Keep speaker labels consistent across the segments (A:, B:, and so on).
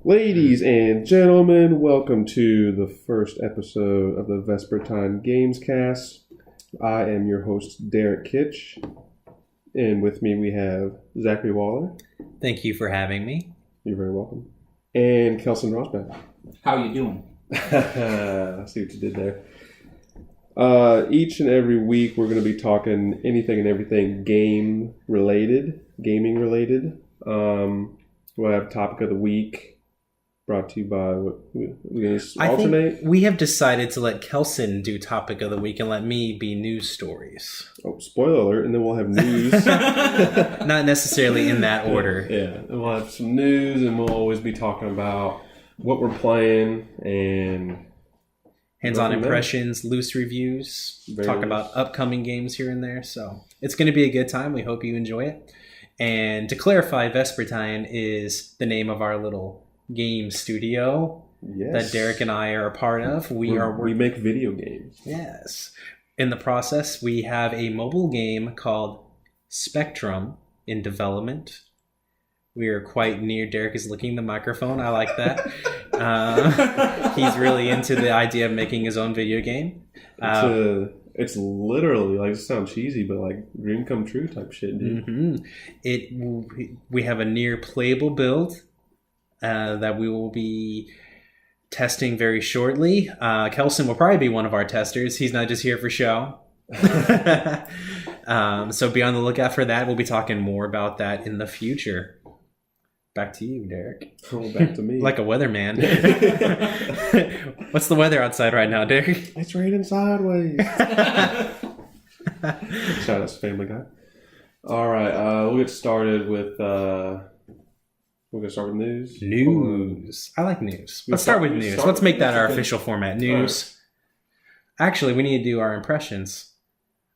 A: Ladies and gentlemen, welcome to the first episode of the Vespertine Gamescast. I am your host, Derek Kitch, and with me we have Zachary Waller.
B: Thank you for having me.
A: You're very welcome. And Kelson Rosback.
C: How you doing?
A: I see what you did there. Each and every week we're going to be talking anything and everything gaming related. We'll have topic of the week. Brought to you by what we're going to alternate.
B: I think we have decided to let Kelson do topic of the week and let me be news stories.
A: Oh, spoiler alert! And then we'll have news.
B: Not necessarily in that order.
A: Yeah, and we'll have some news, and we'll always be talking about what we're playing and
B: hands-on impressions, loose reviews, talk about upcoming games here and there. So it's going to be a good time. We hope you enjoy it. And to clarify, Vespertine is the name of our little game studio that Derek and I are a part of. We
A: make video games.
B: Yes. In the process, we have a mobile game called Spectrum in development. We are quite near. Derek is licking the microphone. I like that. He's really into the idea of making his own video game.
A: It's literally, like, it sounds cheesy, but like dream come true type shit, dude.
B: Mm-hmm. We have a near playable build that we will be testing very shortly. Kelson will probably be one of our testers. He's not just here for show. So be on the lookout for that. We'll be talking more about that in the future. Back to you, Derek.
A: Oh, back to me.
B: Like a weatherman. What's the weather outside right now, Derek?
A: It's raining sideways. Shout out to Family Guy. All right, we'll get started with... We're going to start with news?
B: News. I like news. Let's start with news. Let's make that our official format. News. Right. Actually, we need to do our impressions.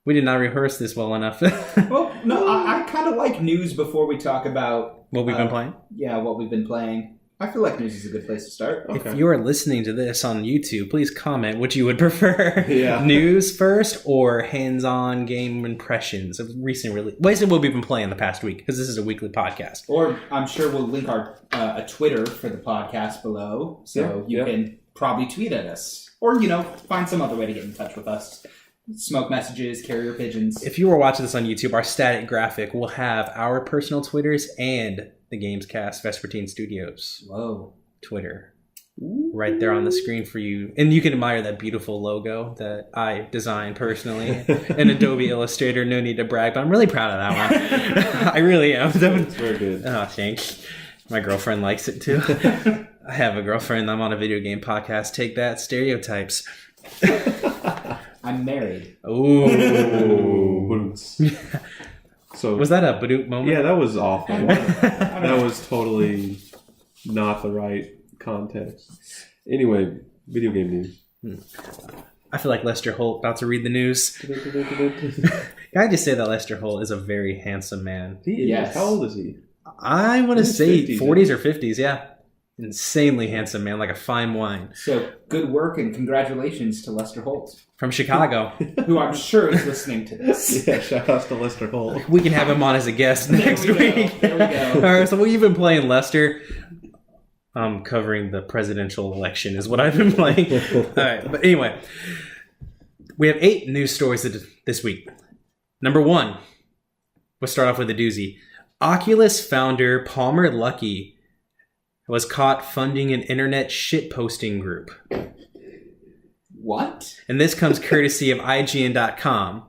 B: We did not rehearse this well enough.
C: Well, no, I kind of like news before we talk about...
B: What we've been playing?
C: Yeah, what we've been playing. I feel like news is a good place to start.
B: Okay. If you are listening to this on YouTube, please comment what you would prefer. Yeah. News first or hands-on game impressions of recent release. What we've been playing the past week, because this is a weekly podcast.
C: Or I'm sure we'll link our a Twitter for the podcast below, so you can probably tweet at us. Or, find some other way to get in touch with us. Smoke messages, carrier pigeons.
B: If you are watching this on YouTube, our static graphic will have our personal Twitters and the Gamescast Vespertine Studios Twitter right there on the screen for you. And you can admire that beautiful logo that I designed personally in Adobe Illustrator. No need to brag, but I'm really proud of that one. I really am.
A: It's very good.
B: Oh, thanks. My girlfriend likes it too. I have a girlfriend. I'm on a video game podcast. Take that, stereotypes.
C: I'm married.
A: Ooh. So
B: was that a badoop moment?
A: Yeah, that was awful. That was totally not the right context. Anyway, video game news.
B: I feel like Lester Holt about to read the news. Can I just say that Lester Holt is a very handsome man?
A: He is. Yes. How old is he?
B: I want to say 40s or 50s, yeah. Insanely handsome man, like a fine wine.
C: So, good work and congratulations to Lester Holt.
B: From Chicago.
C: Who I'm sure is listening to this.
A: Yeah, shout out to Lester Holt.
B: We can have him on as a guest next week.
C: There we go.
B: All right, so we've been playing Lester. Covering the presidential election is what I've been playing. All right, but anyway. We have 8 news stories this week. Number 1. We'll start off with a doozy. Oculus founder Palmer Luckey was caught funding an internet shitposting group.
C: What?
B: And this comes courtesy of IGN.com.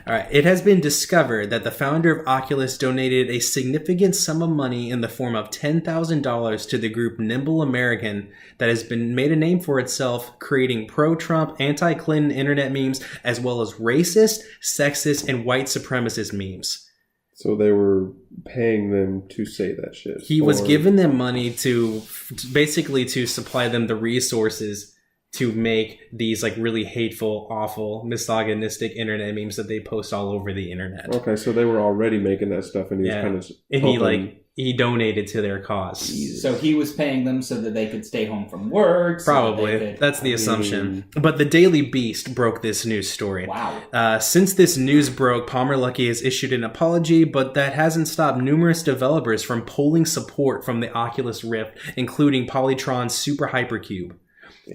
B: All right. It has been discovered that the founder of Oculus donated a significant sum of money in the form of $10,000 to the group Nimble American that has been made a name for itself, creating pro-Trump, anti-Clinton internet memes, as well as racist, sexist, and white supremacist memes.
A: So they were paying them to say that shit.
B: He was giving them money to basically to supply them the resources to make these like really hateful, awful, misogynistic internet memes that they post all over the internet.
A: Okay, so they were already making that stuff, and he was kind of
B: and he like he donated to their cause.
C: So he was paying them so that they could stay home from work.
B: Probably. That's the assumption. But the Daily Beast broke this news story.
C: Wow.
B: Since this news broke, Palmer Luckey has issued an apology, but that hasn't stopped numerous developers from pulling support from the Oculus Rift, including Polytron's Super Hypercube.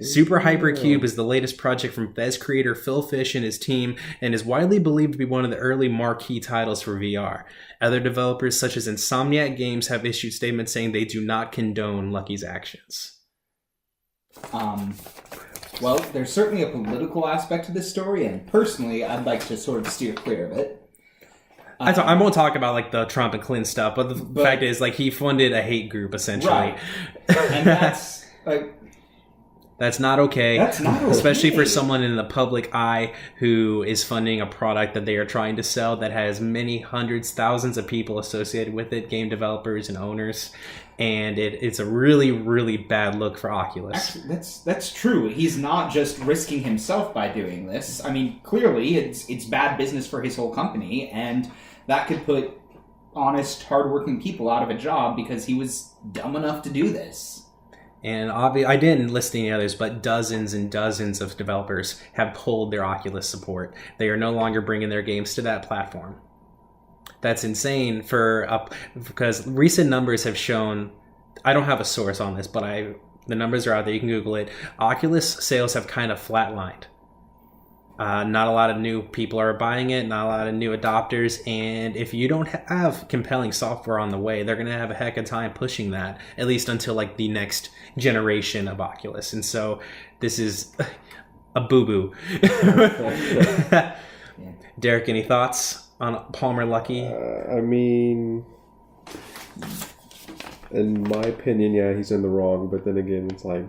B: Super Hypercube is the latest project from Fez creator Phil Fish and his team, and is widely believed to be one of the early marquee titles for VR. Other developers such as Insomniac Games have issued statements saying they do not condone Lucky's actions.
C: Well, there's certainly a political aspect to this story, and personally, I'd like to sort of steer clear of it.
B: I won't talk about like the Trump and Clinton stuff, but the fact is, like, he funded a hate group essentially,
C: right? And that's like.
B: That's not okay.
C: That's not okay.
B: Especially for someone in the public eye who is funding a product that they are trying to sell that has many hundreds, thousands of people associated with it, game developers and owners. And it's a really, really bad look for Oculus.
C: Actually, that's true. He's not just risking himself by doing this. I mean, clearly it's bad business for his whole company, and that could put honest, hardworking people out of a job because he was dumb enough to do this.
B: And I didn't list any others, but dozens and dozens of developers have pulled their Oculus support. They are no longer bringing their games to that platform. That's insane because recent numbers have shown, I don't have a source on this, but the numbers are out there. You can Google it. Oculus sales have kind of flatlined. Not a lot of new people are buying it, not a lot of new adopters, and if you don't have compelling software on the way, they're going to have a heck of a time pushing that, at least until like the next generation of Oculus. And so this is a boo-boo. Derek, any thoughts on Palmer Luckey?
A: I mean, in my opinion, yeah, he's in the wrong, but then again, it's like,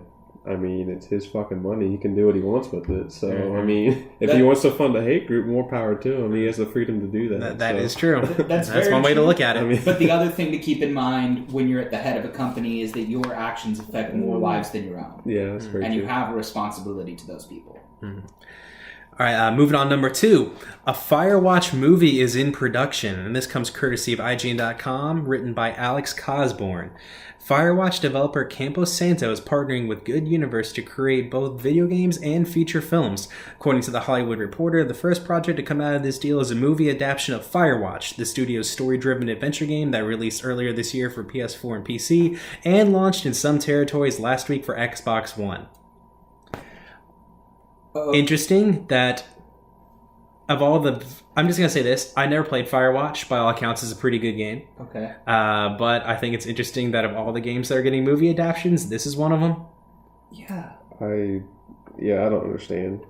A: I mean, it's his fucking money. He can do what he wants with it. So, I mean, if he wants to fund a hate group, more power to him. He has the freedom to do that.
B: That is true.
C: That's
B: one way to look at it.
A: I mean,
C: but the other thing to keep in mind when you're at the head of a company is that your actions affect more lives than your own.
A: Yeah, that's very true.
C: And you have a responsibility to those people.
B: Mm-hmm. All right, moving on. Number 2, a Firewatch movie is in production, and this comes courtesy of IGN.com, written by Alex Cosborn. Firewatch developer Campo Santo is partnering with Good Universe to create both video games and feature films. According to The Hollywood Reporter, the first project to come out of this deal is a movie adaptation of Firewatch, the studio's story-driven adventure game that released earlier this year for PS4 and PC, and launched in some territories last week for Xbox One. Interesting that of all the... I'm just going to say this. I never played Firewatch. By all accounts, it's a pretty good game.
C: Okay.
B: But I think it's interesting that of all the games that are getting movie adaptations, this is one of them.
C: Yeah.
A: I don't understand.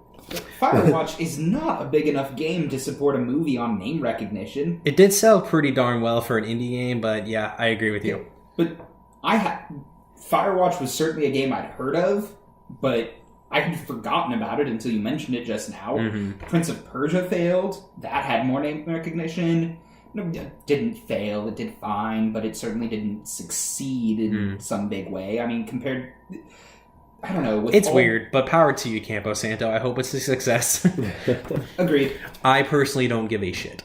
C: Firewatch is not a big enough game to support a movie on name recognition.
B: It did sell pretty darn well for an indie game, but yeah, I agree with you.
C: But Firewatch was certainly a game I'd heard of, but I had forgotten about it until you mentioned it just now. Mm-hmm. Prince of Persia failed. That had more name recognition. It didn't fail. It did fine, but it certainly didn't succeed in some big way. I mean, compared... I don't know.
B: It's weird, but power to you, Campo Santo. I hope it's a success.
C: Agreed.
B: I personally don't give a shit.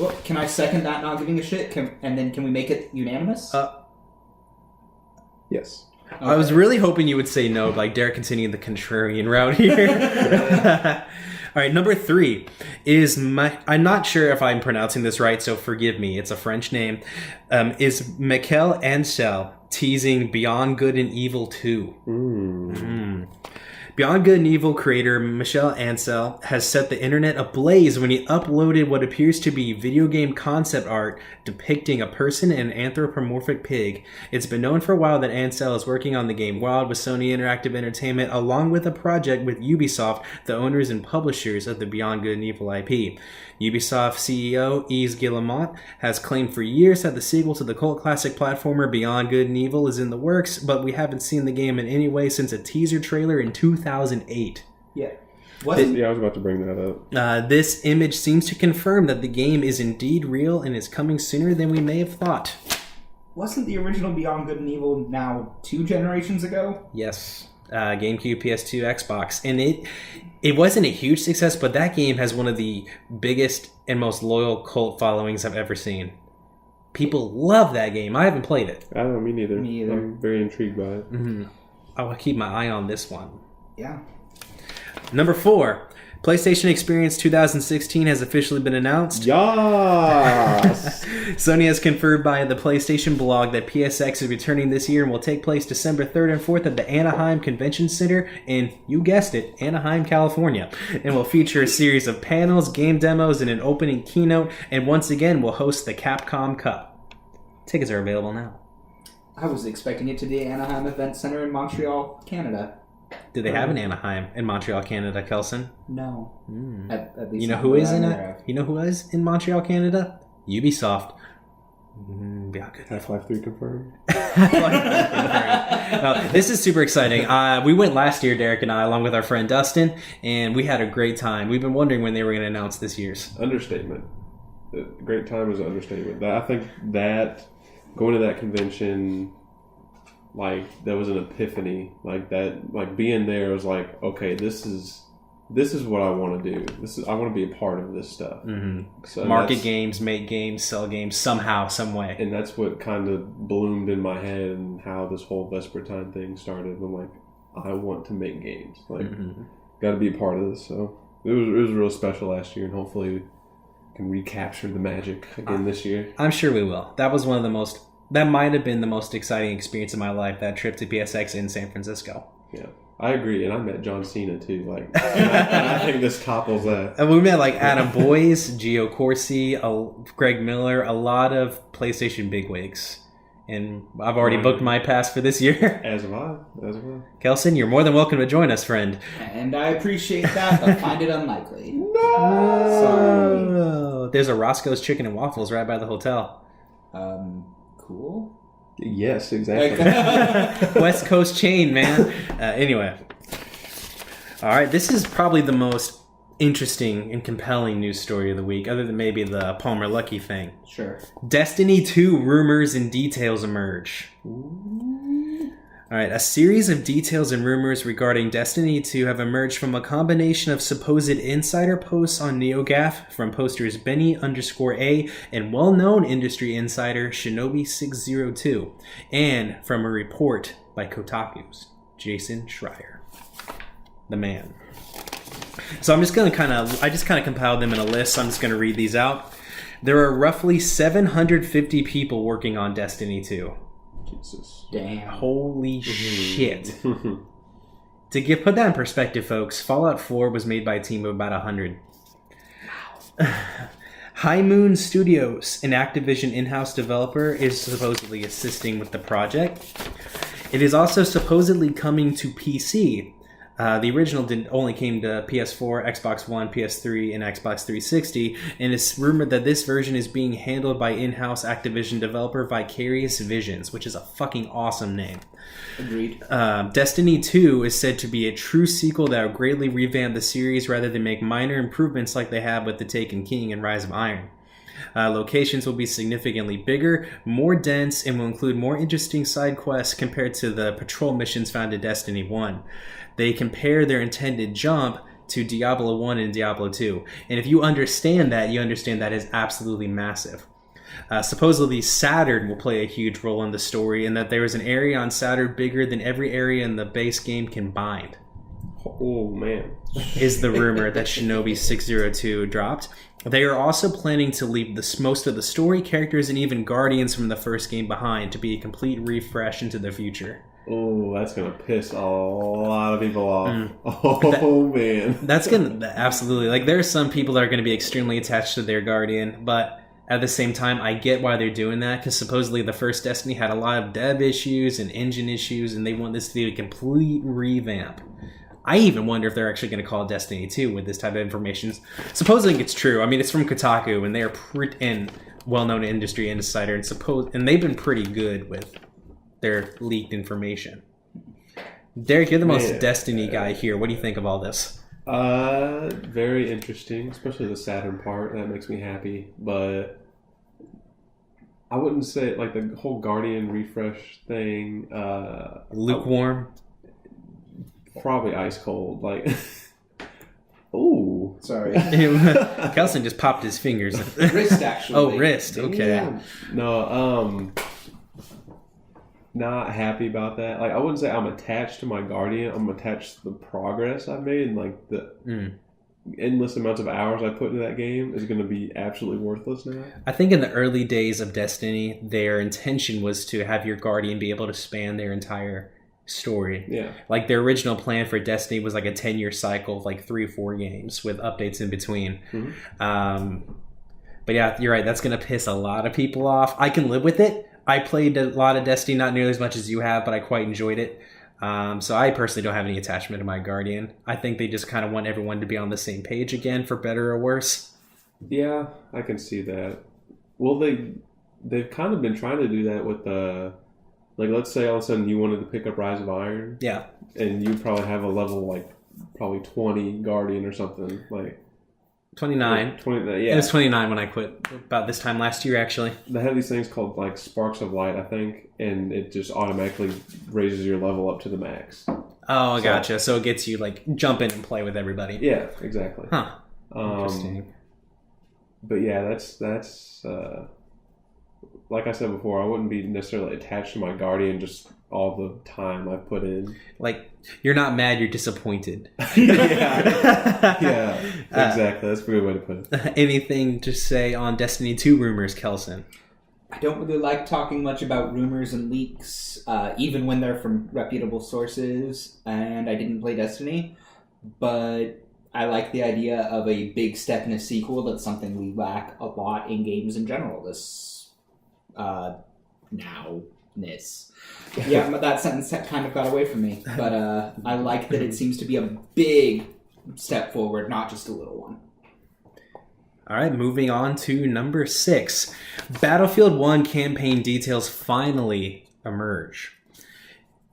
C: Well, can I second that not giving a shit? And then can we make it unanimous?
A: Yes.
B: Okay. I was really hoping you would say no, like Derek continuing the contrarian route here. All right, number 3 is I'm not sure if I'm pronouncing this right, so forgive me. It's a French name. Is Michel Ancel teasing Beyond Good and Evil 2. Beyond Good and Evil creator Michel Ancel has set the internet ablaze when he uploaded what appears to be video game concept art depicting a person and an anthropomorphic pig. It's been known for a while that Ancel is working on the game Wild with Sony Interactive Entertainment, along with a project with Ubisoft, the owners and publishers of the Beyond Good and Evil IP. Ubisoft CEO Yves Guillemot has claimed for years that the sequel to the cult classic platformer Beyond Good and Evil is in the works, but we haven't seen the game in any way since a teaser trailer in 2008.
C: Yeah.
A: I was about to bring that up.
B: This image seems to confirm that the game is indeed real and is coming sooner than we may have thought.
C: Wasn't the original Beyond Good and Evil now 2 generations ago?
B: Yes. GameCube, PS2, Xbox. And it wasn't a huge success, but that game has one of the biggest and most loyal cult followings I've ever seen. People love that game. I haven't played it.
A: I don't know, me neither.
C: Me either.
A: I'm very intrigued by it.
B: Mm-hmm. I will keep my eye on this one.
C: Yeah.
B: Number 4. PlayStation Experience 2016 has officially been announced.
A: Yes!
B: Sony has confirmed by the PlayStation blog that PSX is returning this year and will take place December 3rd and 4th at the Anaheim Convention Center in, you guessed it, Anaheim, California, and will feature a series of panels, game demos, and an opening keynote, and once again will host the Capcom Cup. Tickets are available now.
C: I was expecting it to the Anaheim Event Center in Montreal, Canada.
B: Do they have an Anaheim in Montreal, Canada, Kelson?
C: No. At least
B: You know who is in it? You know who is in Montreal, Canada? Ubisoft. Yeah, good.
A: Half-Life 3 confirmed.
B: This is super exciting. We went last year, Derek and I, along with our friend Dustin, and we had a great time. We've been wondering when they were going to announce this year's.
A: Understatement. Great time is an understatement. I think that going to that convention, like, that was an epiphany. Like, that, like, being there was like, okay, this is what I want to do. I want to be a part of this stuff.
B: Mm-hmm.
A: So
B: market games, make games, sell games somehow, some way.
A: And that's what kind of bloomed in my head and how this whole Vespertine thing started. I'm like, I want to make games. Like, got to be a part of this. So it was real special last year, and hopefully we can recapture the magic again this year.
B: I'm sure we will. That was one of the most. That might have been the most exciting experience of my life. That trip to PSX in San Francisco.
A: Yeah. I agree, and I met John Cena too. Like, and I think this topples that.
B: And we met like Adam Boyes, Gio Corsi, Greg Miller, a lot of PlayStation bigwigs, and I've already booked my pass for this year.
A: As have I.
B: Kelson, you're more than welcome to join us, friend.
C: And I appreciate that, but find it unlikely.
A: No.
C: Sorry.
B: There's a Roscoe's Chicken and Waffles right by the hotel.
C: Cool.
A: Yes, exactly.
B: West Coast chain, man. Anyway. All right, this is probably the most interesting and compelling news story of the week, other than maybe the Palmer Luckey thing.
C: Sure.
B: Destiny 2 rumors and details emerge. All right, a series of details and rumors regarding Destiny 2 have emerged from a combination of supposed insider posts on NeoGAF from posters Benny_A and well-known industry insider Shinobi602, and from a report by Kotaku's Jason Schreier, the man. So I just kind of compiled them in a list, so I'm just going to read these out. There are roughly 750 people working on Destiny 2.
A: Jesus.
C: Damn.
B: Holy shit. To put that in perspective, folks, Fallout 4 was made by a team of about 100. Wow. High Moon Studios, an Activision in-house developer, is supposedly assisting with the project. It is also supposedly coming to PC. The original only came to PS4, Xbox One, PS3, and Xbox 360, and it's rumored that this version is being handled by in-house Activision developer Vicarious Visions, which is a fucking awesome name.
C: Agreed.
B: Destiny 2 is said to be a true sequel that will greatly revamp the series rather than make minor improvements like they have with The Taken King and Rise of Iron. Locations will be significantly bigger, more dense, and will include more interesting side quests compared to the patrol missions found in Destiny 1. They compare their intended jump to Diablo 1 and Diablo 2. And if you understand that, is absolutely massive. Supposedly, Saturn will play a huge role in the story, and that there is an area on Saturn bigger than every area in the base game combined.
A: Oh, man.
B: Is the rumor that Shinobi602 dropped. They are also planning to leave most of the story, characters, and even Guardians from the first game behind to be a complete refresh into the future.
A: Oh, that's going to piss a lot of people off. Man.
B: That's going to... Absolutely. Like, there are some people that are going to be extremely attached to their Guardian, but at the same time, I get why they're doing that, because supposedly the first Destiny had a lot of dev issues and engine issues, and they want this to be a complete revamp. I even wonder if they're actually going to call it Destiny 2 with this type of information. Supposing it's true. I mean, it's from Kotaku, and they are and well-known industry insider, and they've been pretty good with their leaked information. Derek, you're the most Destiny guy here. What do you think of all this?
A: Very interesting, especially the Saturn part. That makes me happy, but I wouldn't say like the whole Guardian refresh thing.
B: Lukewarm.
A: Probably ice cold. Like, ooh,
C: Sorry.
B: Kelson just popped his fingers.
C: Wrist, actually.
B: Oh, wrist. Okay.
C: Yeah.
A: No, not happy about that. Like, I wouldn't say I'm attached to my Guardian. I'm attached to the progress I've made, and like the endless amounts of hours I put into that game is going to be absolutely worthless now.
B: I think in the early days of Destiny, their intention was to have your Guardian be able to span their entire story.
A: Yeah.
B: Like, their original plan for Destiny was like a 10-year cycle of like 3 or 4 games with updates in between. But yeah, you're right. That's going to piss a lot of people off. I can live with it. I played a lot of Destiny, not nearly as much as you have, but I quite enjoyed it. So I personally don't have any attachment to my Guardian. I think they just kind of want everyone to be on the same page again, for better or worse.
A: Yeah, I can see that. Well, they've kind of been trying to do that with like, let's say all of a sudden you wanted to pick up Rise of Iron.
B: Yeah.
A: And you probably have a level like probably 20 Guardian or something. Like
B: 29.
A: 20, yeah.
B: It was 29 when I quit, about this time last year, actually.
A: They have these things called like Sparks of Light, I think, and it just automatically raises your level up to the max.
B: Oh, gotcha. So it gets you like jump in and play with everybody.
A: Yeah, exactly.
B: Huh. Interesting.
A: But yeah, that's like I said before, I wouldn't be necessarily attached to my Guardian just all the time I put in.
B: Like, you're not mad, you're disappointed.
A: Yeah, exactly. That's a good way to put it.
B: Anything to say on Destiny 2 rumors, Kelson?
C: I don't really like talking much about rumors and leaks, even when they're from reputable sources, and I didn't play Destiny, but I like the idea of a big step in a sequel. That's something we lack a lot in games in general, this nowness. Yeah, but that sentence kind of got away from me, but I like that it seems to be a big step forward, not just a little one.
B: All right, moving on to number 6. Battlefield 1 campaign details finally emerge.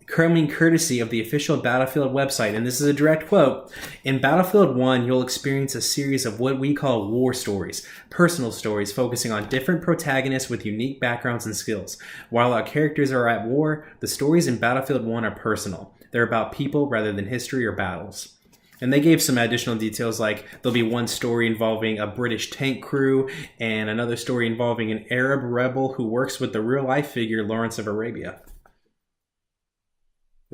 B: Coming courtesy of the official Battlefield website, and this is a direct quote, in Battlefield 1, you'll experience a series of what we call war stories, personal stories focusing on different protagonists with unique backgrounds and skills. While our characters are at war, the stories in Battlefield 1 are personal. They're about people rather than history or battles. And they gave some additional details, like there'll be one story involving a British tank crew and another story involving an Arab rebel who works with the real-life figure Lawrence of Arabia.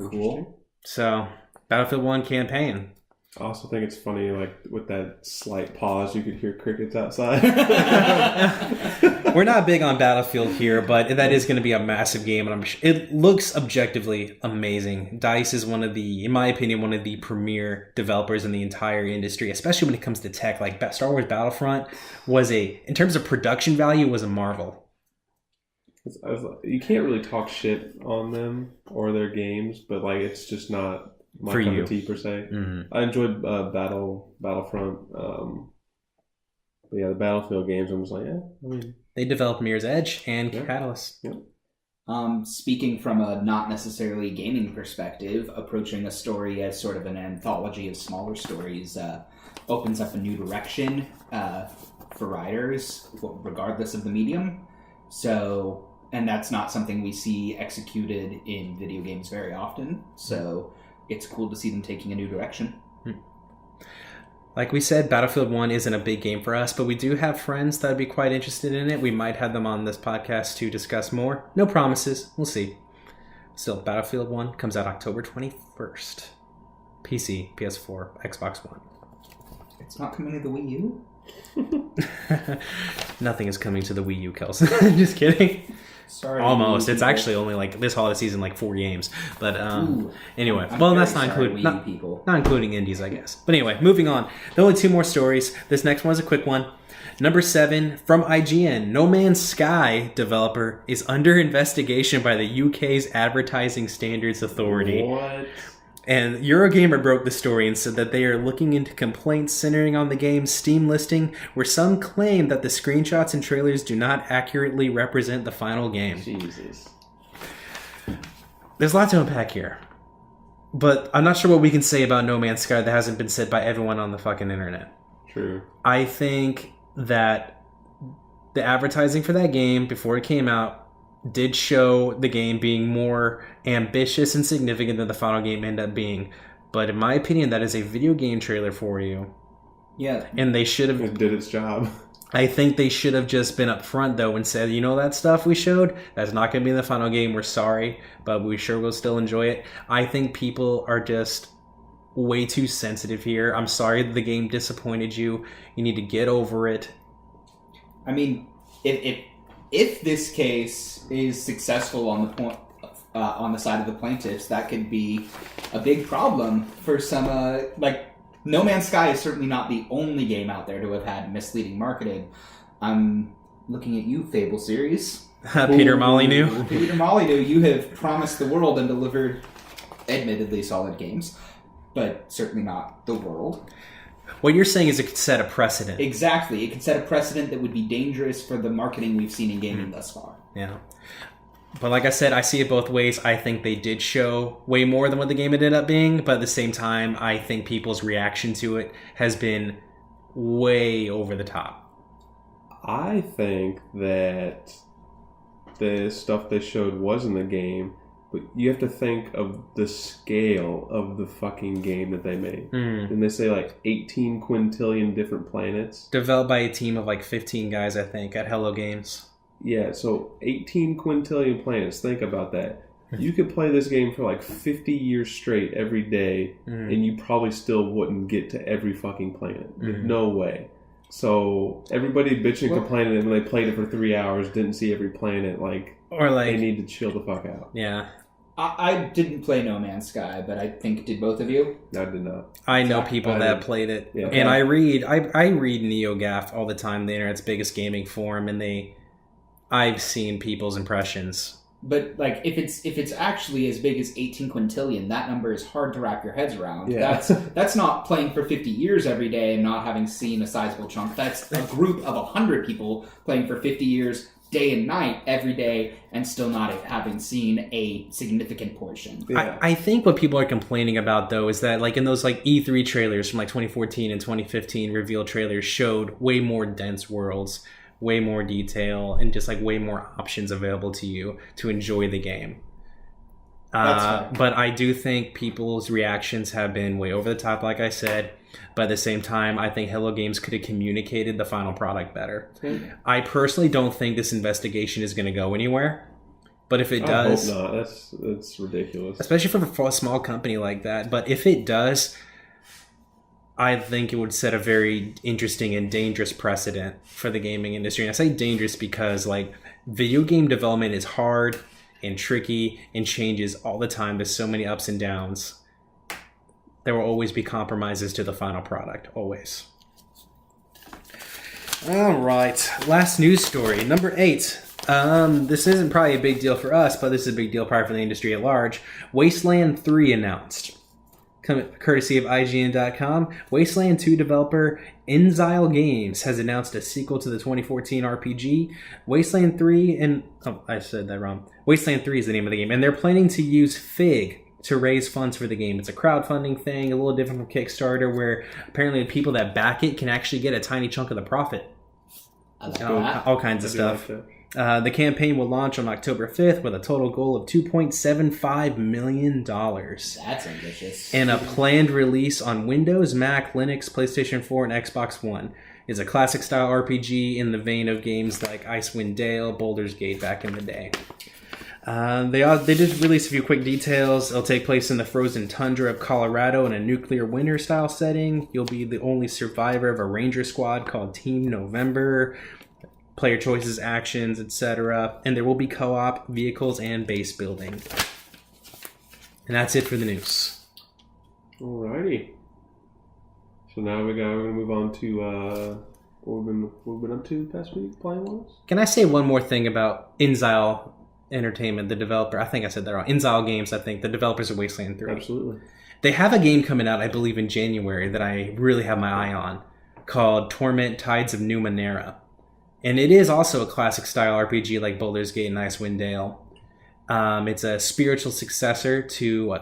C: Cool.
B: So, Battlefield 1 campaign.
A: I also think it's funny, like, with that slight pause, you could hear crickets outside.
B: We're not big on Battlefield here, but that is going to be a massive game, and it looks objectively amazing. DICE is one of the, in my opinion, one of the premier developers in the entire industry, especially when it comes to tech. Like, Star Wars Battlefront was in terms of production value, was a marvel.
A: You can't really talk shit on them or their games, but like it's just not my cup of tea per se. Mm-hmm. I enjoyed Battlefront, but yeah, the Battlefield games. I'm just like, yeah. I mean,
B: they developed Mirror's Edge and Catalyst.
A: Yeah.
C: Speaking from a not necessarily gaming perspective, approaching a story as sort of an anthology of smaller stories opens up a new direction for writers, regardless of the medium. So. And that's not something we see executed in video games very often. So it's cool to see them taking a new direction.
B: Like we said, Battlefield 1 isn't a big game for us, but we do have friends that would be quite interested in it. We might have them on this podcast to discuss more. No promises. We'll see. Still, Battlefield 1 comes out October 21st. PC, PS4, Xbox One.
C: It's not coming to the Wii U?
B: Nothing is coming to the Wii U, Kelson. Just kidding.
C: Sorry.
B: Almost. It's actually only like this holiday season, like 4 games. But anyway, well, that's not including not including indies, I guess. But anyway, moving on. There are only 2 more stories. This next one is a quick one. Number 7 from IGN. No Man's Sky developer is under investigation by the UK's Advertising Standards Authority.
A: What?
B: And Eurogamer broke the story and said that they are looking into complaints centering on the game's Steam listing, where some claim that the screenshots and trailers do not accurately represent the final game.
A: Jesus.
B: There's a lot to unpack here. But I'm not sure what we can say about No Man's Sky that hasn't been said by everyone on the fucking internet.
A: True.
B: I think that the advertising for that game before it came out did show the game being more ambitious and significant than the final game ended up being. But in my opinion, that is a video game trailer for you.
C: Yeah.
B: And they should have...
A: It did its job.
B: I think they should have just been upfront, though, and said, you know that stuff we showed? That's not going to be in the final game. We're sorry, but we sure will still enjoy it. I think people are just way too sensitive here. I'm sorry that the game disappointed you. You need to get over it.
C: I mean, if this case is successful on the point on the side of the plaintiffs, that could be a big problem for some No Man's Sky is certainly not the only game out there to have had misleading marketing. I'm looking at you, Fable series.
B: Peter Molyneux.
C: Peter Molyneux, you have promised the world and delivered admittedly solid games, but certainly not the world.
B: What you're saying is it could set a precedent.
C: Exactly. It could set a precedent that would be dangerous for the marketing we've seen in gaming thus far.
B: Yeah. But like I said, I see it both ways. I think they did show way more than what the game ended up being, but at the same time, I think people's reaction to it has been way over the top.
A: I think that the stuff they showed was in the game, but you have to think of the scale of the fucking game that they made. And they say like 18 quintillion different planets.
B: Developed by a team of like 15 guys, I think, at Hello Games.
A: Yeah, so 18 quintillion planets. Think about that. You could play this game for like 50 years straight every day, and you probably still wouldn't get to every fucking planet. No way. So everybody bitching, complaining, and when they played it for 3 hours, didn't see every planet.
B: Or like
A: they need to chill the fuck out.
B: Yeah.
C: I didn't play No Man's Sky, but I think, did both of you?
A: I did not.
B: I know people that played it.
A: Yeah.
B: And I read NeoGAF all the time, the internet's biggest gaming forum, and I've seen people's impressions.
C: But like, if it's actually as big as 18 quintillion, that number is hard to wrap your heads around.
A: Yeah.
C: That's not playing for 50 years every day and not having seen a sizable chunk. That's a group of 100 people playing for 50 years, day and night, every day, and still not having seen a significant portion.
A: Yeah.
B: I think what people are complaining about, though, is that like in those like E3 trailers from like 2014 and 2015 reveal trailers showed way more dense worlds, way more detail, and just like way more options available to you to enjoy the game. But I do think people's reactions have been way over the top, like I said. But at the same time, I think Hello Games could have communicated the final product better. I personally don't think this investigation is going to go anywhere. But if it does...
A: I hope not. That's ridiculous.
B: Especially for a small company like that. But if it does, I think it would set a very interesting and dangerous precedent for the gaming industry. And I say dangerous because like video game development is hard and tricky and changes all the time. There's so many ups and downs. There will always be compromises to the final product. Always. All right. Last news story. Number 8. This isn't probably a big deal for us, but this is a big deal probably for the industry at large. Wasteland 3 announced. Courtesy of IGN.com, Wasteland 2 developer Inaugural Games has announced a sequel to the 2014 RPG. Wasteland 3 and... Oh, I said that wrong. Wasteland 3 is the name of the game, and they're planning to use Fig to raise funds for the game. It's a crowdfunding thing, a little different from Kickstarter, where apparently the people that back it can actually get a tiny chunk of the profit.
C: I like that.
B: All kinds of stuff. The campaign will launch on October 5th with a total goal of $2.75 million.
C: That's ambitious.
B: And a planned release on Windows, Mac, Linux, PlayStation 4, and Xbox One. It's a classic-style RPG in the vein of games like Icewind Dale, Baldur's Gate back in the day. They did release a few quick details. It'll take place in the frozen tundra of Colorado in a nuclear winter-style setting. You'll be the only survivor of a ranger squad called Team November. Player choices, actions, etc. And there will be co-op, vehicles, and base building. And that's it for the news.
A: Alrighty. So now we're gonna move on to what we've been up to the past week playing ones.
B: Can I say one more thing about Inzile Entertainment, the developer? I think I said that wrong. Inzile Games, I think, the developers of Wasteland 3.
A: Absolutely.
B: They have a game coming out, I believe, in January that I really have my eye on, called Torment Tides of Numenera. And it is also a classic-style RPG like Baldur's Gate and Icewind Dale. It's a spiritual successor to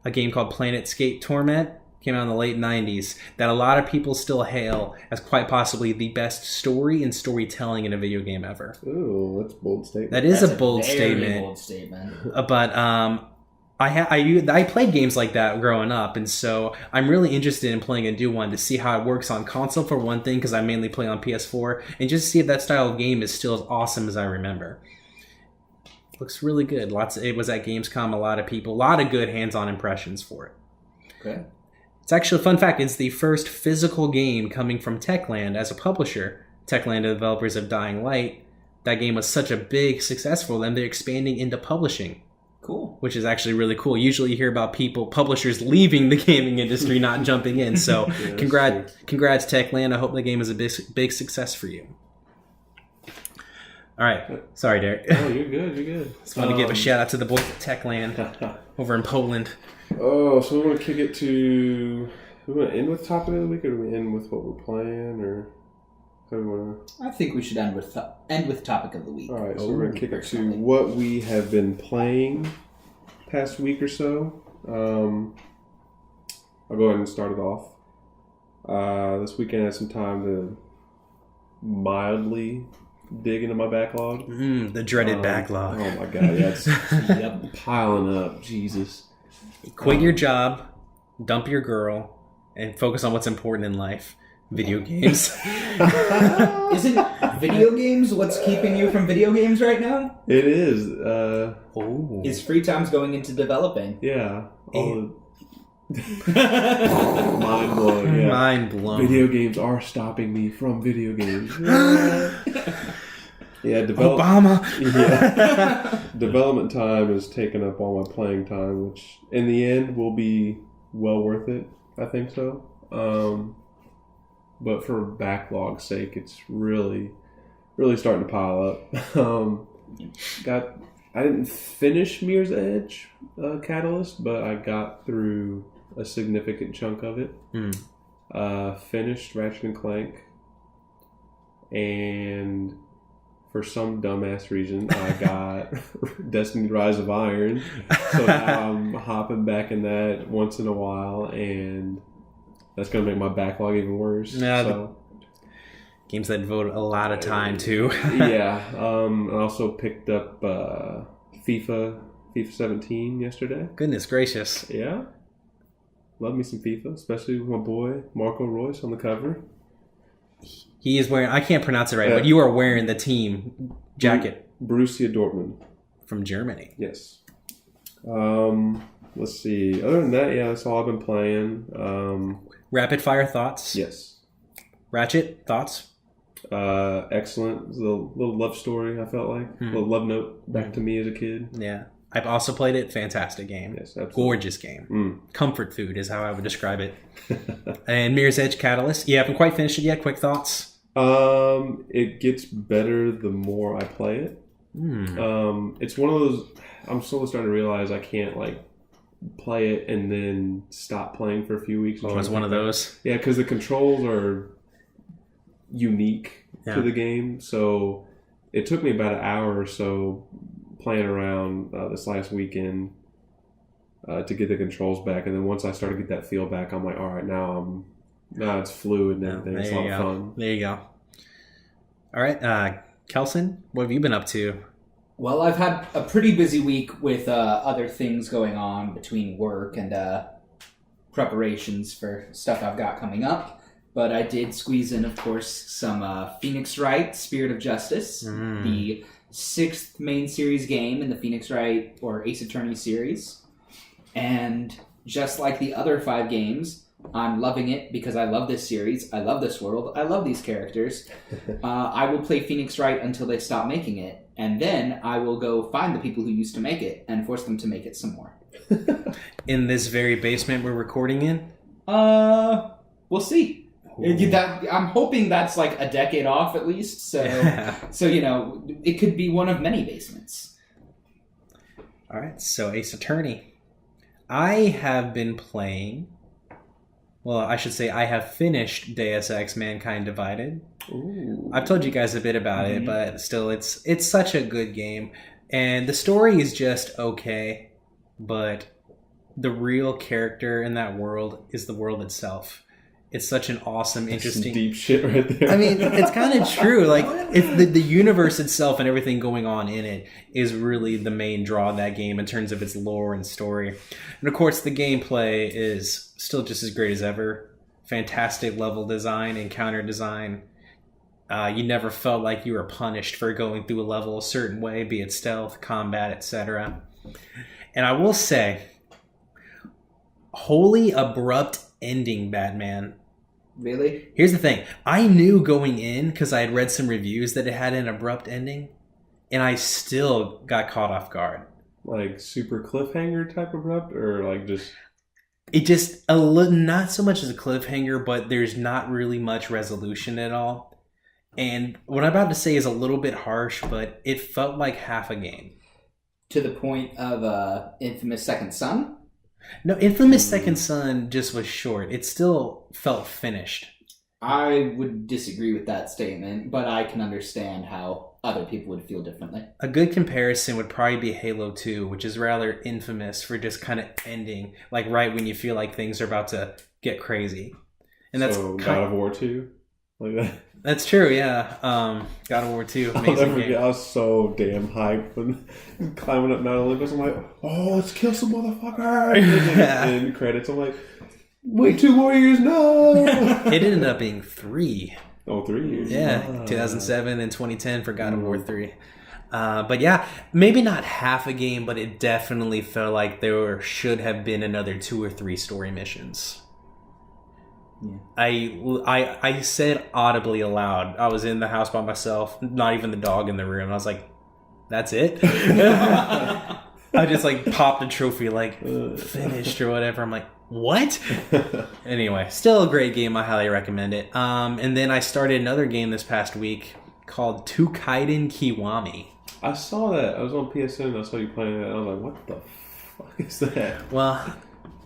B: a game called Planetscape Torment. Came out in the late 90s. That a lot of people still hail as quite possibly the best story and storytelling in a video game ever.
A: Ooh, that's a bold statement.
B: That is
C: That's
B: a bold
C: very
B: statement.
C: bold statement.
B: But I played games like that growing up, and so I'm really interested in playing a new one to see how it works on console for one thing, because I mainly play on PS4, and just see if that style of game is still as awesome as I remember. Looks really good. It was at Gamescom. A lot of good hands-on impressions for it.
C: Okay.
B: It's actually a fun fact. It's the first physical game coming from Techland as a publisher. Techland, the developers of Dying Light. That game was such a big success for them. They're expanding into publishing.
C: Cool.
B: Which is actually really cool. Usually you hear about publishers leaving the gaming industry, not jumping in. So
A: Yeah,
B: congrats Techland. I hope the game is a big success for you. All right. Sorry, Derek.
A: Oh, you're good.
B: Just want to give a shout out to the boys at Techland over in Poland.
A: Oh, so we want to kick it to... We want to end with topic of the week, or do we end with what we're playing, or how do we want to...
C: I think we should end with topic of the week.
A: All right, so we're going to kick it to what we have been playing past week or so. I'll go ahead and start it off. This weekend I had some time to mildly dig into my backlog.
B: The dreaded backlog.
A: Oh my god, yeah, it's piling up. Jesus.
B: Quit your job, dump your girl, and focus on what's important in life. Video games.
C: Isn't video games what's keeping you from video games right now?
A: It is.
C: His free time's going into developing.
A: Yeah. Mind blowing. Yeah.
B: Mind blown.
A: Video games are stopping me from video games. Yeah,
B: Obama.
A: Yeah. Development time is taking up all my playing time, which in the end will be well worth it. I think so. But for backlog's sake, it's really starting to pile up. I didn't finish Mirror's Edge Catalyst, but I got through a significant chunk of it. Finished Ratchet and Clank, and for some dumbass reason, I got Destiny Rise of Iron. So now I'm hopping back in that once in a while, and that's going to make my backlog even worse.
B: Yeah, games that devote a lot of time to.
A: Yeah. I also picked up FIFA 17 yesterday.
B: Goodness gracious.
A: Yeah. Love me some FIFA, especially with my boy Marco Reus on the cover.
B: He is wearing, I can't pronounce it right, but you are wearing the team jacket.
A: Borussia Dortmund.
B: From Germany.
A: Yes. Let's see. Other than that, yeah, that's all I've been playing.
B: Rapid fire thoughts?
A: Yes.
B: Ratchet, thoughts?
A: Excellent. It was a little love story, I felt like. A little love note back to me as a kid.
B: Yeah. I've also played it. Fantastic game.
A: Yes, absolutely.
B: Gorgeous game. Comfort food is how I would describe it. And Mirror's Edge Catalyst. You haven't quite finished it yet. Quick thoughts?
A: It gets better the more I play it. It's one of those... I'm slowly starting to realize I can't, play it and then stop playing for a few weeks.
B: Oh, it's one of those?
A: Yeah, because the controls are unique to the game. So it took me about an hour or so playing around this last weekend to get the controls back. And then once I started to get that feel back, I'm like, all right, now it's fluid and everything. It's a lot of fun.
B: There you go. All right, Kelson, what have you been up to?
C: Well, I've had a pretty busy week with other things going on between work and preparations for stuff I've got coming up. But I did squeeze in, of course, some Phoenix Wright Spirit of Justice, the 6th main series game in the Phoenix Wright or Ace Attorney series. And just like the other 5 games, I'm loving it because I love this series, I love this world, I love these characters. I will play Phoenix Wright until they stop making it. And then I will go find the people who used to make it and force them to make it some more.
B: In this very basement we're recording in?
C: We'll see. I'm hoping that's like a decade off at least. So, it could be one of many basements.
B: All right, so Ace Attorney. I have been playing... Well, I should say I have finished Deus Ex Mankind Divided.
A: Ooh.
B: I've told you guys a bit about it, but still, it's such a good game. And the story is just okay, but the real character in that world is the world itself. It's such an awesome, interesting...
A: Some deep shit right there.
B: I mean, it's kind of true. Like, if the universe itself and everything going on in it is really the main draw of that game in terms of its lore and story. And of course, the gameplay is still just as great as ever. Fantastic level design, encounter design. You never felt like you were punished for going through a level a certain way, be it stealth, combat, etc. And I will say, wholly abrupt ending, Batman.
C: Really?
B: Here's the thing. I knew going in, because I had read some reviews, that it had an abrupt ending, and I still got caught off guard.
A: Like super cliffhanger type abrupt, or like just...
B: It just, not so much as a cliffhanger, but there's not really much resolution at all. And what I'm about to say is a little bit harsh, but it felt like half a game.
C: To the point of Infamous Second Son?
B: No, Infamous Second Son just was short. It still felt finished.
C: I would disagree with that statement, but I can understand how other people would feel differently.
B: A good comparison would probably be Halo 2, which is rather infamous for just kind of ending, like right when you feel like things are about to get crazy. And that's
A: God of War 2? Like that?
B: That's true, yeah. God of War 2, amazing game.
A: I was so damn hyped when climbing up Mount Olympus. I'm like, oh, let's kill some motherfucker! And in credits, I'm like, wait 2 more years, no!
B: It ended up being 3.
A: Oh, 3 years.
B: Yeah, 2007 and 2010 for God of War 3. But yeah, maybe not half a game, but it definitely felt like there should have been another 2 or 3 story missions. Yeah. I said audibly aloud, I was in the house by myself, not even the dog in the room. I was like, that's it? I just like popped a trophy, like finished or whatever. I'm like, what? Anyway, still a great game. I highly recommend it. And then I started another game this past week called Tukaiden Kiwami.
A: I saw that. I was on PSN and I saw you playing it. And I was like, what the fuck is that?
B: Well,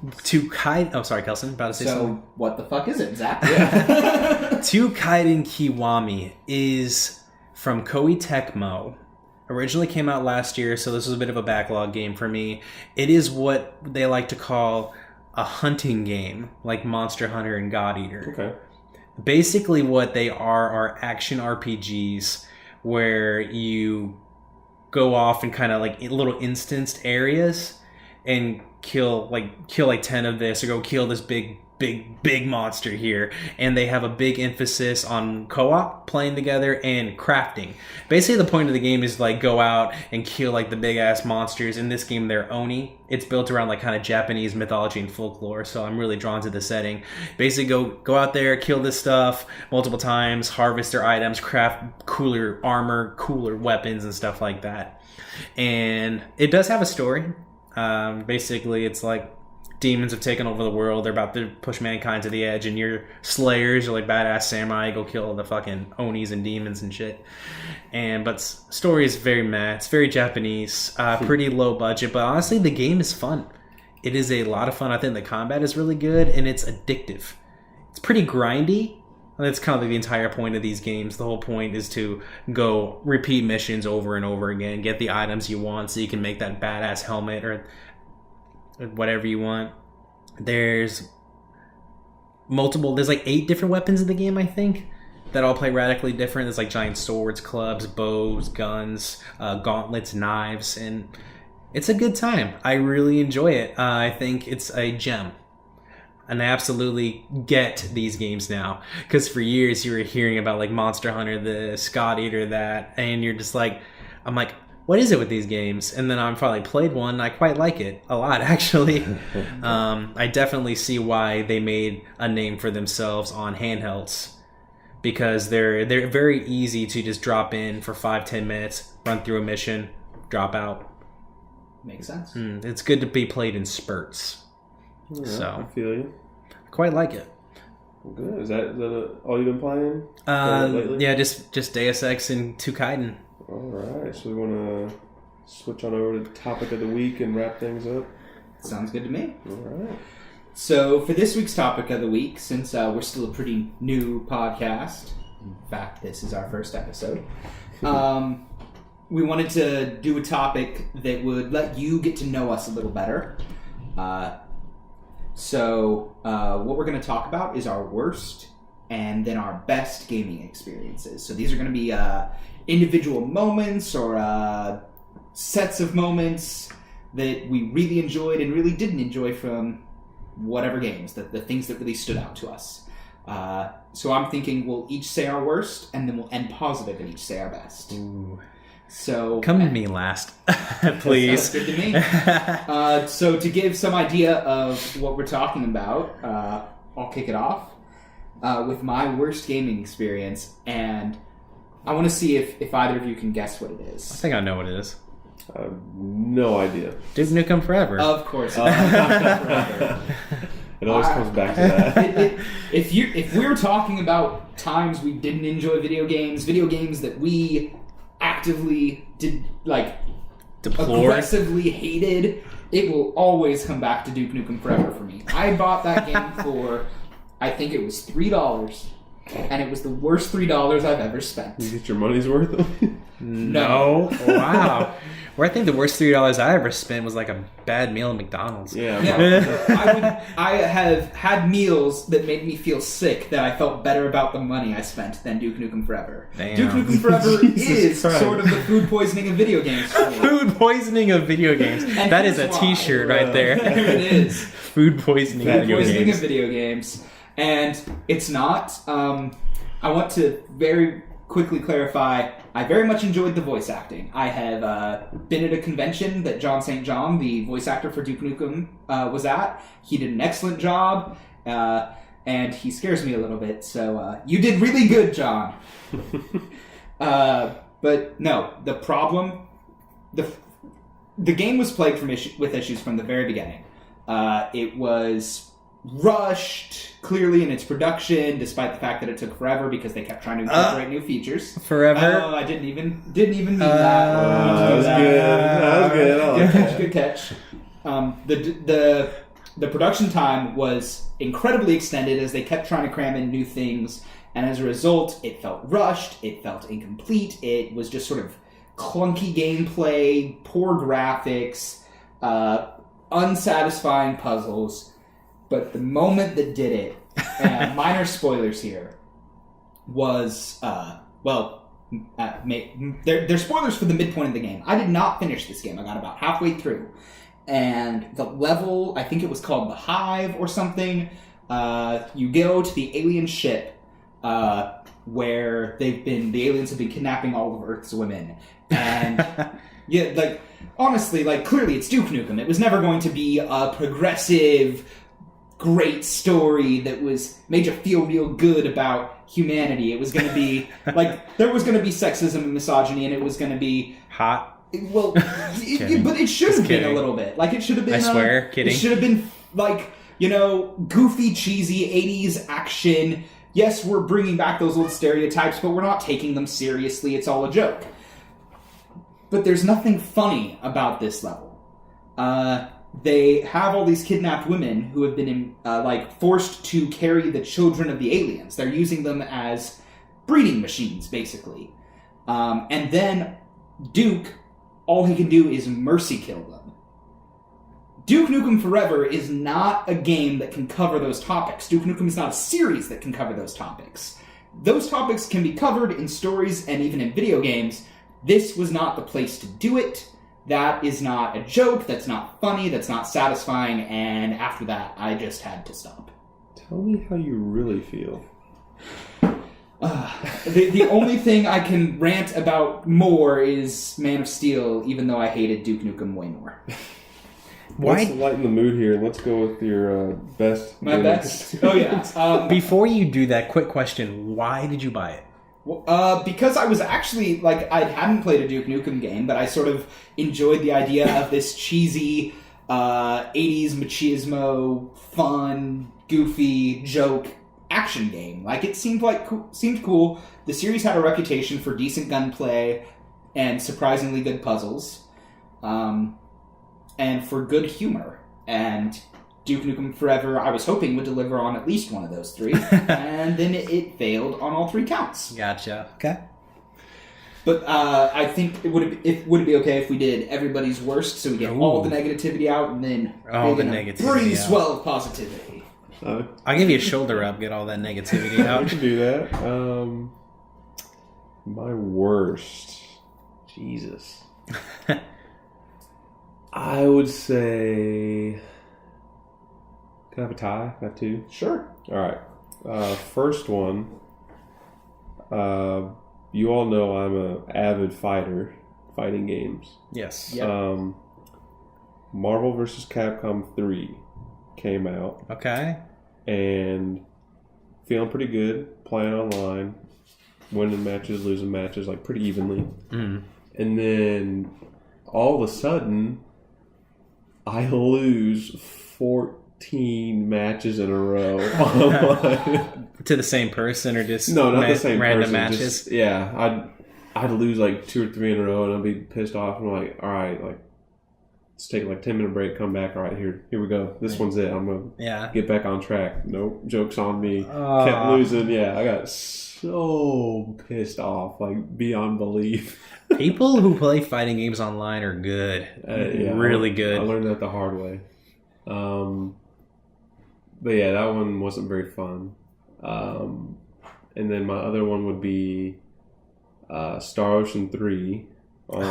B: oh, sorry, Kelson. About to say something.
C: So, what the fuck is it, Zach?
B: Tukaiden Kiwami is from Koei Tecmo. Originally came out last year, so this was a bit of a backlog game for me. It is what they like to call a hunting game, like Monster Hunter and God Eater.
A: Okay.
B: Basically what they are action RPGs where you go off in kind of like little instanced areas and kill 10 of this, or go kill this big monster here. And they have a big emphasis on co-op, playing together, and crafting. Basically the point of the game is like go out and kill like the big ass monsters. In this game they're oni. It's built around like kind of Japanese mythology and folklore, so I'm really drawn to the setting. Basically go out there, kill this stuff multiple times, harvest their items, craft cooler armor, cooler weapons and stuff like that. And it does have a story. Basically it's like demons have taken over the world. They're about to push mankind to the edge, and you're slayers. You're like badass samurai. Go kill the fucking onis and demons and shit. But story is very meh. It's very Japanese. Pretty low budget, but honestly, the game is fun. It is a lot of fun. I think the combat is really good, and it's addictive. It's pretty grindy. And that's kind of like the entire point of these games. The whole point is to go repeat missions over and over again, get the items you want so you can make that badass helmet or whatever you want. There's like 8 different weapons in the game, I think, that all play radically different. There's like giant swords, clubs, bows, guns, gauntlets, knives, and it's a good time. I really enjoy it. I think it's a gem. And I absolutely get these games now. Because for years you were hearing about like Monster Hunter this, God Eater that, and you're just like, I'm like, what is it with these games? And then I finally played one, and I quite like it a lot, actually. I definitely see why they made a name for themselves on handhelds. Because they're very easy to just drop in for 5-10 minutes, run through a mission, drop out.
C: Makes sense.
B: It's good to be played in spurts.
A: Yeah,
B: so
A: I feel you.
B: Quite like it.
A: Good. Is that all you've been playing lately?
B: Yeah, just Deus Ex and Tukaiden.
A: All right. So we want to switch on over to the topic of the week and wrap things up.
C: Sounds good to me.
A: All right.
C: So for this week's topic of the week, since we're still a pretty new podcast, in fact, this is our first episode, we wanted to do a topic that would let you get to know us a little better. So what we're going to talk about is our worst and then our best gaming experiences. So these are going to be individual moments or sets of moments that we really enjoyed and really didn't enjoy from whatever games, the things that really stood out to us. So I'm thinking we'll each say our worst, and then we'll end positive and each say our best.
B: Ooh.
C: So
B: Come to me last, please.
C: Sounds good to me. So to give some idea of what we're talking about, I'll kick it off with my worst gaming experience, and I want to see if either of you can guess what it
B: I
C: is.
B: think I know what it is.
A: I have no idea.
B: Duke Nukem Forever.
C: Of course.
A: It always comes back to that.
C: If we were talking about times we didn't enjoy video games that we actively did, like,
B: Deplore.
C: aggressively hated, it will always come back to Duke Nukem Forever for me. I bought that game for, I think it was $3, and it was the worst $3 I've ever spent.
A: You get your money's worth?
B: No. Wow. Or I think the worst $3 I ever spent was like a bad meal at McDonald's.
C: Yeah, I have had meals that made me feel sick that I felt better about the money I spent than Duke Nukem Forever.
B: Damn.
C: Duke Nukem Forever is
A: Christ.
C: sort of the food poisoning of video games for me.
B: Food poisoning of video games.
C: And
B: That is a
C: here's why.
B: t-shirt right there.
C: There it is.
B: Food poisoning of
C: Food
B: video
C: poisoning
B: games.
C: of video games. And it's not. I want to very quickly clarify, I very much enjoyed the voice acting. I have been at a convention that John St. John, the voice actor for Duke Nukem, was at. He did an excellent job, and he scares me a little bit, so you did really good, John. But no, the problem... The game was plagued with issues from the very beginning. It was rushed clearly in its production, despite the fact that it took forever because they kept trying to incorporate new features.
B: Forever.
C: Oh, I didn't even mean that.
A: That was good. That was good. I like that.
C: Good catch. The production time was incredibly extended as they kept trying to cram in new things, and as a result, it felt rushed. It felt incomplete. It was just sort of clunky gameplay, poor graphics, unsatisfying puzzles. But the moment that did it, and minor spoilers here, was, they're spoilers for the midpoint of the game. I did not finish this game. I got about halfway through. And the level, I think it was called the Hive or something, you go to the alien ship where the aliens have been kidnapping all of Earth's women. And, yeah, like, honestly, like, clearly it's Duke Nukem. It was never going to be a progressive... great story that made you feel real good about humanity. It was going to be like there was going to be sexism and misogyny, and it was going to be
B: Hot.
C: well, but it should have been a little bit. Like it should have been.
B: I swear, kidding.
C: It should have been like goofy, cheesy '80s action. Yes, we're bringing back those old stereotypes, but we're not taking them seriously. It's all a joke. But there's nothing funny about this level. They have all these kidnapped women who have been forced to carry the children of the aliens. They're using them as breeding machines, basically. And then Duke, all he can do is mercy kill them. Duke Nukem Forever is not a game that can cover those topics. Duke Nukem is not a series that can cover those topics. Those topics can be covered in stories and even in video games. This was not the place to do it. That is not a joke, that's not funny, that's not satisfying, and after that, I just had to stop.
A: Tell me how you really feel.
C: The only thing I can rant about more is Man of Steel, even though I hated Duke Nukem way more.
A: Let's lighten the mood here, and let's go with your best.
C: My best? Oh, yeah.
B: Before you do that, quick question. Why did you buy it?
C: Because I was actually, I hadn't played a Duke Nukem game, but I sort of enjoyed the idea of this cheesy 80s machismo, fun, goofy, joke action game. It seemed cool. The series had a reputation for decent gunplay and surprisingly good puzzles, and for good humor. And Duke Nukem Forever, I was hoping would deliver on at least one of those three, and then it failed on all three counts.
B: Gotcha. Okay.
C: But I think would it be okay if we did everybody's worst, so we get all the negativity out, and then
B: all the negativity
C: pretty
B: out.
C: swell of positivity.
B: I'll give you a shoulder up, get all that negativity out.
A: I can do that. My worst. Jesus. I would say... Can I have a tie? Can I have two?
C: Sure.
A: All right. First one. You all know I'm an avid fighter, fighting games.
B: Yes.
C: Yep.
A: Marvel vs. Capcom 3 came out.
B: Okay.
A: And feeling pretty good, playing online, winning matches, losing matches, like pretty evenly.
B: Mm.
A: And then all of a sudden, I lose 14 matches in a row.
B: To the same person or just
A: No, not the same
B: random
A: person.
B: matches?
A: Just, yeah, I'd lose like 2 or 3 in a row, and I'd be pissed off. I'm like, all right, like let's take like 10-minute break, come back. All right, here we go. This one's it. I'm gonna get back on track. Nope, joke's on me. Kept losing. Yeah, I got so pissed off, like beyond belief.
B: People who play fighting games online are good. Really good.
A: I learned that the hard way. But yeah, that one wasn't very fun. And then my other one would be Star Ocean 3 on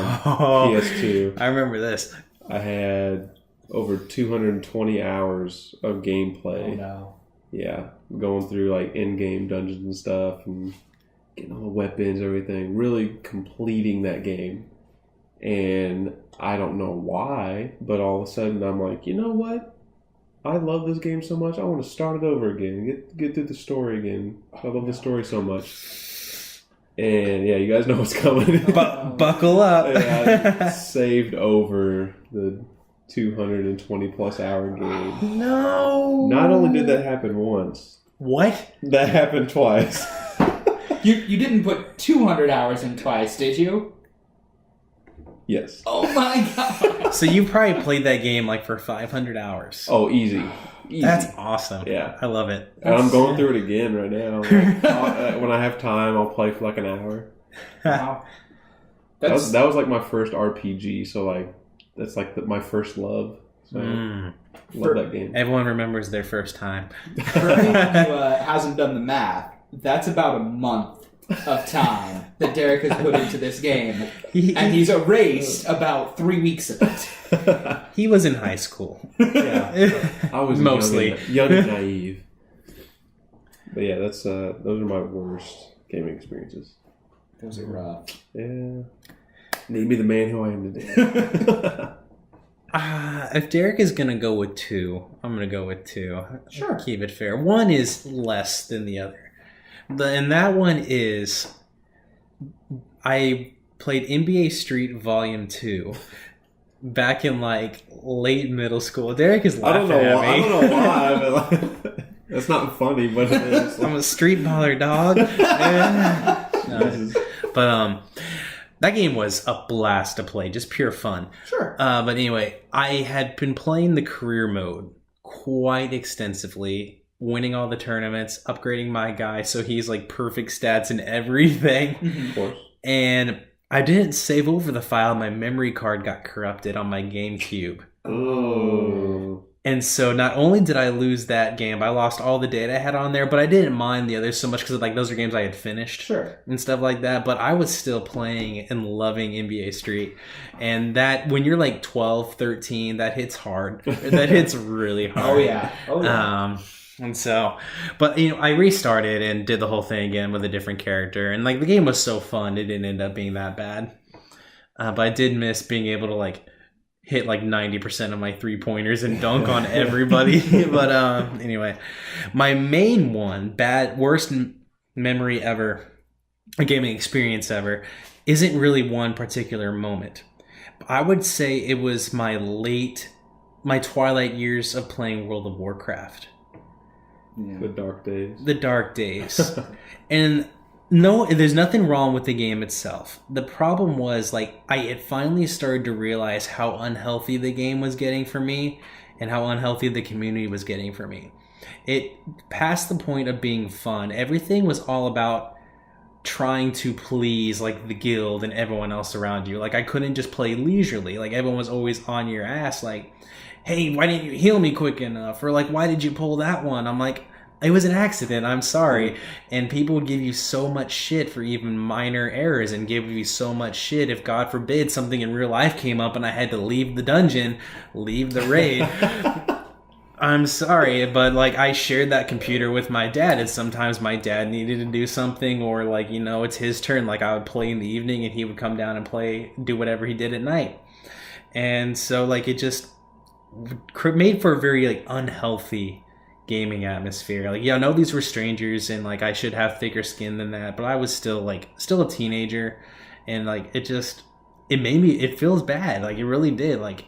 A: PS2.
B: I remember this.
A: I had over 220 hours of gameplay.
C: Oh no.
A: Yeah, going through like in-game dungeons and stuff and getting all the weapons, everything. Really completing that game. And I don't know why, but all of a sudden I'm like, you know what? I love this game so much. I want to start it over again. Get through the story again. I love the story so much. And yeah, you guys know what's coming.
B: Buckle up.
A: I saved over the 220 plus hour game.
B: No.
A: Not only did that happen once.
B: What?
A: That happened twice.
C: You didn't put 200 hours in twice, did you?
A: Yes.
C: Oh my god.
B: So you probably played that game like for 500 hours.
A: Oh, easy.
B: That's awesome.
A: Yeah.
B: I love it.
A: And I'm going through it again right now. Like, when I have time, I'll play for like an hour.
C: Wow.
A: That was like my first RPG, so like that's like my first love. So love that game.
B: Everyone remembers their first time.
C: For anyone who hasn't done the math, that's about a month of time that Derek has put into this game, and he's erased about 3 weeks of it.
B: He was in high school.
A: Yeah, I was
B: mostly
A: young and naive. But yeah, that's those are my worst gaming experiences.
C: Those are rough.
A: Yeah, need me the man who I am today.
B: If Derek is gonna go with 2, I'm gonna go with 2.
C: Sure,
B: keep it fair. One is less than the other. And that one is, I played NBA Street Volume 2 back in like late middle school. Derek is laughing at me.
A: I don't know why, but like, that's not funny, but it is.
B: I'm a street baller, dog. But that game was a blast to play, just pure fun.
C: Sure.
B: But anyway, I had been playing the career mode quite extensively, winning all the tournaments, upgrading my guy so he's like perfect stats and everything.
A: Of course.
B: And I didn't save over the file. My memory card got corrupted on my GameCube.
A: Oh.
B: And so not only did I lose that game, I lost all the data I had on there, but I didn't mind the others so much because like those are games I had finished.
C: Sure.
B: And stuff like that. But I was still playing and loving NBA Street. And that, when you're like 12, 13, that hits hard. That hits really hard.
C: Oh yeah.
B: And so, but you know, I restarted and did the whole thing again with a different character, and like the game was so fun, it didn't end up being that bad. But I did miss being able to like hit like 90% of my 3-pointers and dunk on everybody. But anyway, my main one, worst memory ever, a gaming experience ever, isn't really one particular moment. I would say it was my twilight years of playing World of Warcraft.
C: Yeah.
A: The dark days.
B: And no, there's nothing wrong with the game itself. The problem was like I had finally started to realize how unhealthy the game was getting for me and how unhealthy the community was getting for me. It passed the point of being fun. Everything was all about trying to please like the guild and everyone else around you. Like I couldn't just play leisurely. Like everyone was always on your ass. Like, hey, why didn't you heal me quick enough? Or like, why did you pull that one? I'm like, it was an accident. I'm sorry. And people would give you so much shit for even minor errors and give you so much shit if, God forbid, something in real life came up and I had to leave the dungeon, leave the raid. I'm sorry, but like I shared that computer with my dad, and sometimes my dad needed to do something, or like, you know, it's his turn. Like I would play in the evening and he would come down and play, do whatever he did at night. And so like it just made for a very like unhealthy gaming atmosphere. Like, yeah, I know these were strangers and like I should have thicker skin than that, but I was still a teenager, and like it made me, it feels bad. Like it really did. Like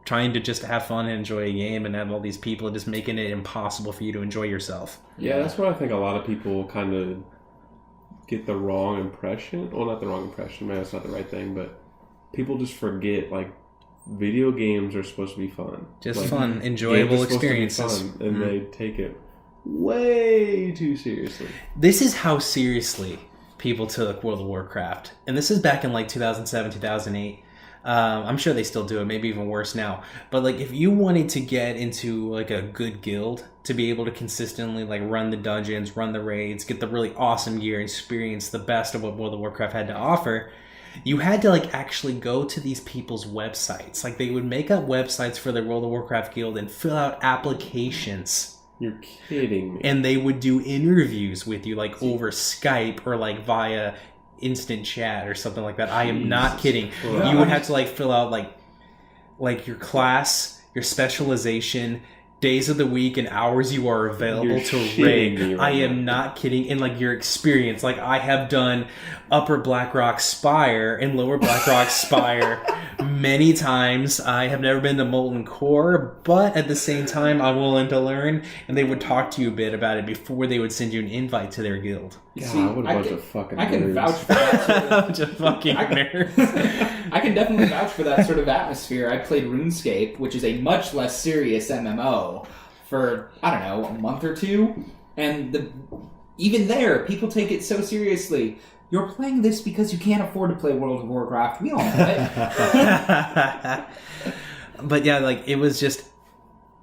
B: trying to just have fun and enjoy a game and have all these people just making it impossible for you to enjoy yourself.
A: Yeah, that's what I think a lot of people kind of get the wrong impression. Well, not the wrong impression, man, that's not the right thing, but people just forget, like, video games are supposed to be fun.
B: Just
A: like,
B: fun, enjoyable experiences.
A: Fun, and they take it way too seriously.
B: This is how seriously people took World of Warcraft. And this is back in like 2007, 2008. I'm sure they still do it, maybe even worse now. But like, if you wanted to get into like a good guild to be able to consistently like run the dungeons, run the raids, get the really awesome gear, experience the best of what World of Warcraft had to offer, you had to like actually go to these people's websites. Like they would make up websites for the World of Warcraft guild and fill out applications.
A: You're kidding me.
B: And they would do interviews with you like over Skype or like via instant chat or something like that. I am not kidding.
A: Wow.
B: You would have to like fill out like your class, your specialization, days of the week and hours you are available to raid. I am not kidding. And like your experience, like I have done Upper Blackrock Spire and Lower Blackrock Spire many times. I have never been to Molten Core, but at the same time I'm willing to learn, and they would talk to you a bit about it before they would send you an invite to their guild.
A: God, what a bunch of fucking
C: I can
A: nerds.
C: vouch for that sort of,
B: bunch of fucking nerds.
C: I can definitely vouch for that sort of atmosphere. I played RuneScape, which is a much less serious MMO, for, I don't know, a month or two. And even there, people take it so seriously. You're playing this because you can't afford to play World of Warcraft. We all know it.
B: But yeah, like it was just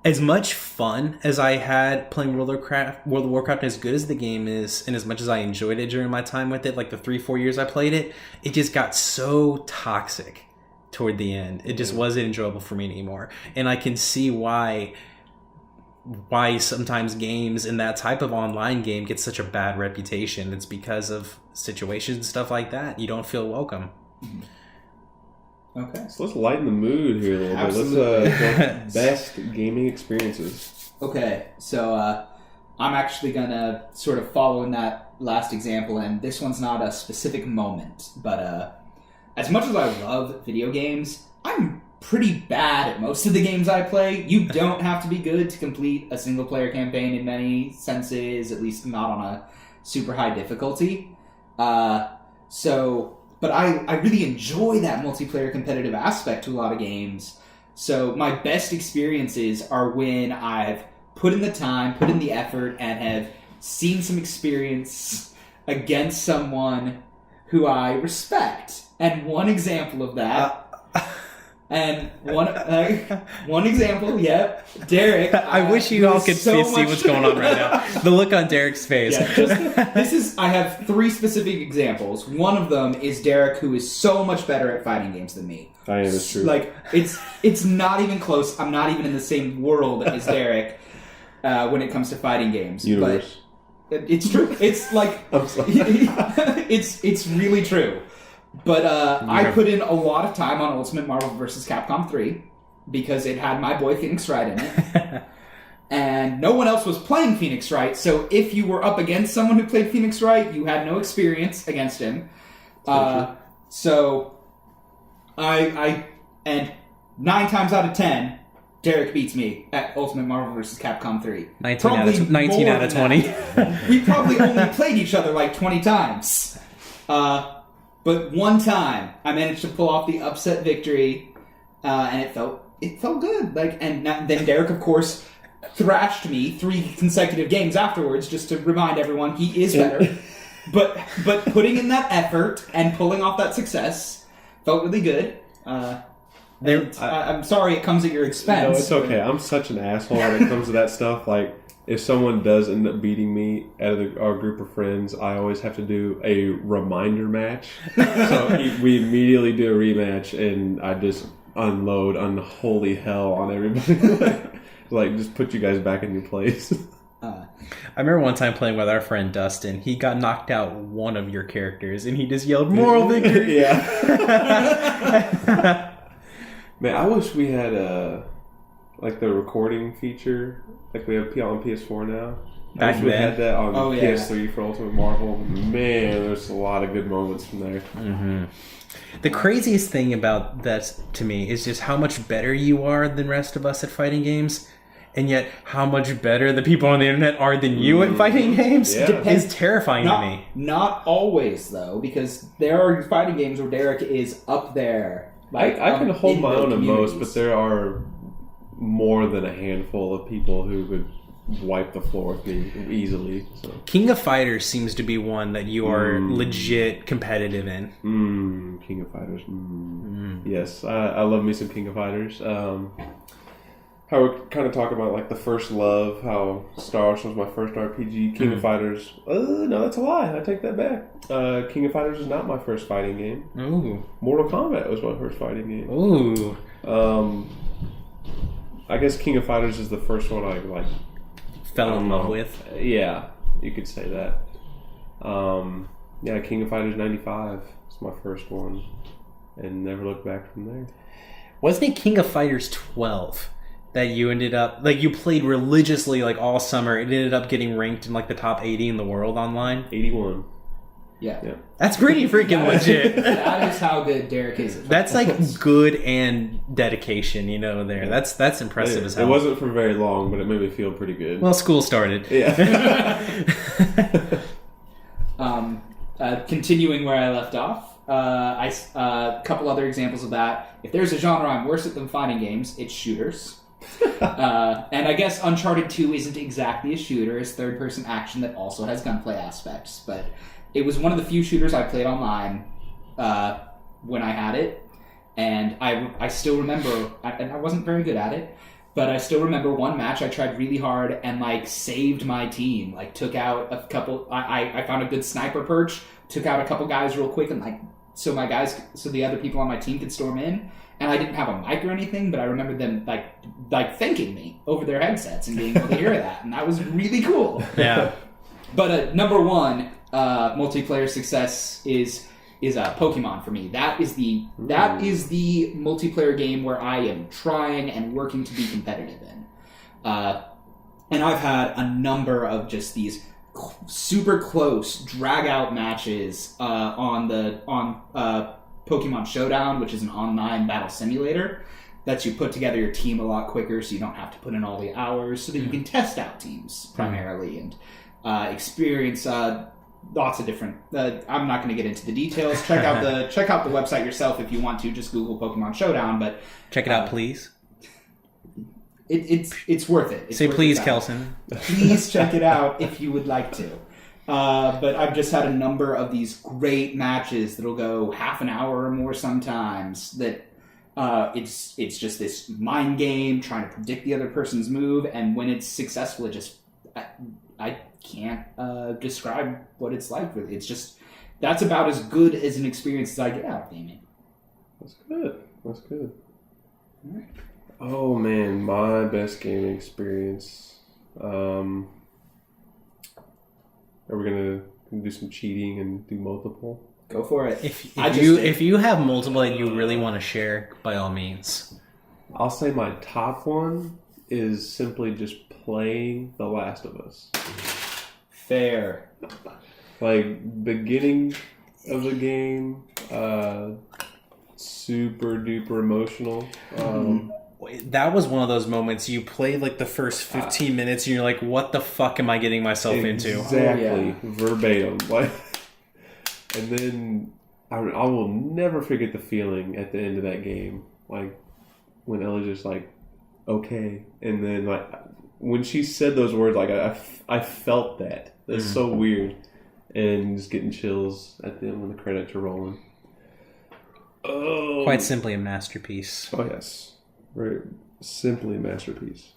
B: as much fun as I had playing World of Warcraft, as good as the game is, and as much as I enjoyed it during my time with it, like the 3-4 years I played it, it just got so toxic toward the end. It just wasn't enjoyable for me anymore. And I can see why sometimes games in that type of online game get such a bad reputation. It's because of situations and stuff like that. You don't feel welcome.
C: Okay.
A: So let's lighten the mood here a little
C: Absolutely.
A: bit. Let's best gaming experiences.
C: Okay, so I'm actually going to sort of follow in that last example, and this one's not a specific moment, but as much as I love video games, I'm pretty bad at most of the games I play. You don't have to be good to complete a single-player campaign in many senses, at least not on a super high difficulty. But I really enjoy that multiplayer competitive aspect to a lot of games. So my best experiences are when I've put in the time, put in the effort, and have seen some experience against someone who I respect. And one example of that... And one example, yep, Derek.
B: I wish you all could see what's going on right now. The look on Derek's face.
C: Yeah, I have 3 specific examples. One of them is Derek, who is so much better at fighting games than me.
A: I am, it's true.
C: Like, it's not even close. I'm not even in the same world as Derek when it comes to fighting games.
A: Universe.
C: But it's true. It's like...
A: I'm sorry.
C: it's really true. But I put in a lot of time on Ultimate Marvel vs. Capcom 3 because it had my boy Phoenix Wright in it. And no one else was playing Phoenix Wright, so if you were up against someone who played Phoenix Wright, you had no experience against him. So and 9 times out of 10, Derek beats me at Ultimate Marvel vs. Capcom 3.
B: 19 out of 20.
C: We probably only played each other like 20 times. But one time, I managed to pull off the upset victory, and it felt good. Then Derek, of course, thrashed me 3 consecutive games afterwards, just to remind everyone he is better. but putting in that effort and pulling off that success felt really good. I'm sorry it comes at your expense.
A: No, it's okay. I'm such an asshole when it comes to that stuff. Like, if someone does end up beating me out of our group of friends, I always have to do a reminder match. So we immediately do a rematch, and I just unload unholy hell on everybody. like, just put you guys back in your place.
B: I remember one time playing with our friend Dustin. He got knocked out one of your characters, and he just yelled, "Moral victory!"
A: Yeah. Man, I wish we had like the recording feature, like we have on PS4 now. I wish we had that on PS3 for Ultimate Marvel. Man, there's a lot of good moments from there.
B: Mm-hmm. The craziest thing about that to me is just how much better you are than the rest of us at fighting games, and yet how much better the people on the internet are than you at fighting games is terrifying to me.
C: Not always, though, because there are fighting games where Derek is up there.
A: Like, I can hold my own in most, but there are more than a handful of people who could wipe the floor with me easily. So.
B: King of Fighters seems to be one that you are legit competitive in.
A: King of Fighters. Yes, I love me some King of Fighters. How we're kind of talking about like the first love, how Star Wars was my first RPG. King of Fighters. No, that's a lie. I take that back. King of Fighters is not my first fighting game.
B: Ooh.
A: Mortal Kombat was my first fighting game.
B: Ooh.
A: I guess King of Fighters is the first one I like
B: fell in love with.
A: Yeah, you could say that. Yeah, King of Fighters 95 is my first one, and never looked back from there.
B: Wasn't it King of Fighters 12? That you ended up, like, you played religiously, like, all summer. It ended up getting ranked in, like, the top 80 in the world online.
A: 81.
C: Yeah.
B: That's pretty freaking legit.
C: That is how good Derek is.
B: That's, like, good and dedication, you know, there. That's impressive as hell.
A: It wasn't for very long, but it made me feel pretty good.
B: Well, school started.
A: Yeah.
C: Continuing where I left off, a couple other examples of that. If there's a genre I'm worse at than fighting games, it's shooters. And I guess Uncharted 2 isn't exactly a shooter. It's third-person action that also has gunplay aspects. But it was one of the few shooters I played online when I had it. And I still remember, and I wasn't very good at it, but I still remember one match I tried really hard and, like, saved my team. Like, took out a couple... I found a good sniper perch, took out a couple guys real quick, and, like, so the other people on my team could storm in. And I didn't have a mic or anything, but I remember them like thanking me over their headsets and being able to hear that, and that was really cool.
B: Yeah.
C: But number one multiplayer success is Pokemon for me. That is the multiplayer game where I am trying and working to be competitive in. And I've had a number of just these super close drag out matches on Pokemon Showdown, which is an online battle simulator. Lets you put together your team a lot quicker, so you don't have to put in all the hours, so that you can test out teams primarily and experience lots of different. I'm not going to get into the details. Check out the website yourself if you want to. Just Google Pokemon Showdown, but
B: check it out, please.
C: It's worth it.
B: Say please, Kelson.
C: Please check it out if you would like to. But I've just had a number of these great matches that'll go half an hour or more sometimes. That it's just this mind game trying to predict the other person's move, and when it's successful, it just I can't describe what it's like. It's just that's about as good as an experience as I get out of gaming.
A: That's good. All right. Oh man, my best gaming experience. Are we gonna do some cheating and do multiple?
C: Go for it.
B: If you have multiple that you really want to share, by all means.
A: I'll say my top one is simply just playing The Last of Us.
C: Fair.
A: Like, beginning of the game, super duper emotional.
B: That was one of those moments you played like the first 15 minutes and you're like, what the fuck am I getting myself into?
A: Exactly. Verbatim. Like, and then I will never forget the feeling at the end of that game. Like, when Ella's just like, okay. And then, like, when she said those words, like, I felt that. That's so weird. and just getting chills at the end when the credits are rolling. Oh,
B: Quite simply a masterpiece.
A: Oh yes, very simply a masterpiece.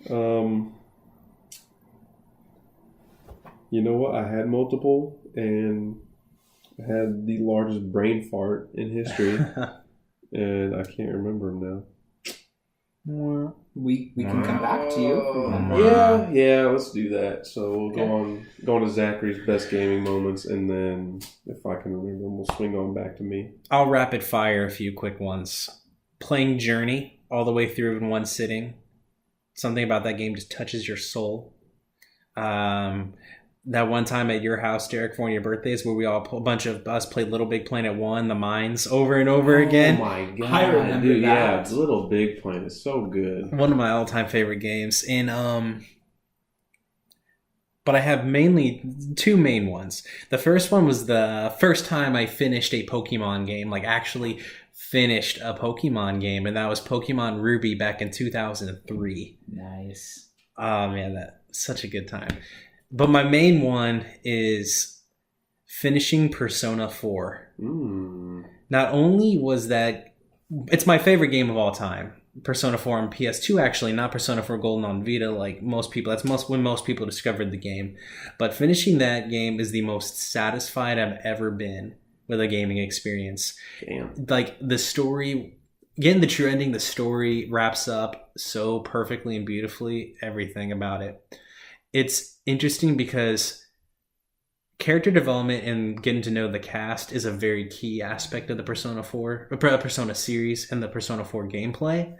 A: You know what? I had multiple, and I had the largest brain fart in history, and I can't remember them now.
C: We can come back to you.
A: Yeah, let's do that. So we'll go on to Zachary's best gaming moments, and then if I can remember them, we'll swing on back to me.
B: I'll rapid fire a few quick ones. Playing Journey all the way through in one sitting. Something about that game just touches your soul. That one time at your house, Derek, for one of your birthdays, where a bunch of us played Little Big Planet 1, The Mines, over and over again.
A: Oh my god.
C: I remember that.
A: Yeah, Little Big Planet is so good.
B: One of my all-time favorite games. And but I have mainly two main ones. The first one was the first time I finished a Pokemon game, like actually finished a Pokemon game, and that was Pokemon Ruby back in 2003.
C: Nice.
B: Oh man, that's such a good time. But my main one is finishing Persona 4. Not only was that... It's my favorite game of all time. Persona 4 on PS2, actually, not Persona 4 Golden on Vita, like most people. That's when most people discovered the game. But finishing that game is the most satisfied I've ever been with a gaming experience.
A: Damn.
B: Like, the story... Again, the true ending, the story wraps up so perfectly and beautifully. Everything about it. It's interesting because character development and getting to know the cast is a very key aspect of the Persona series and the Persona 4 gameplay.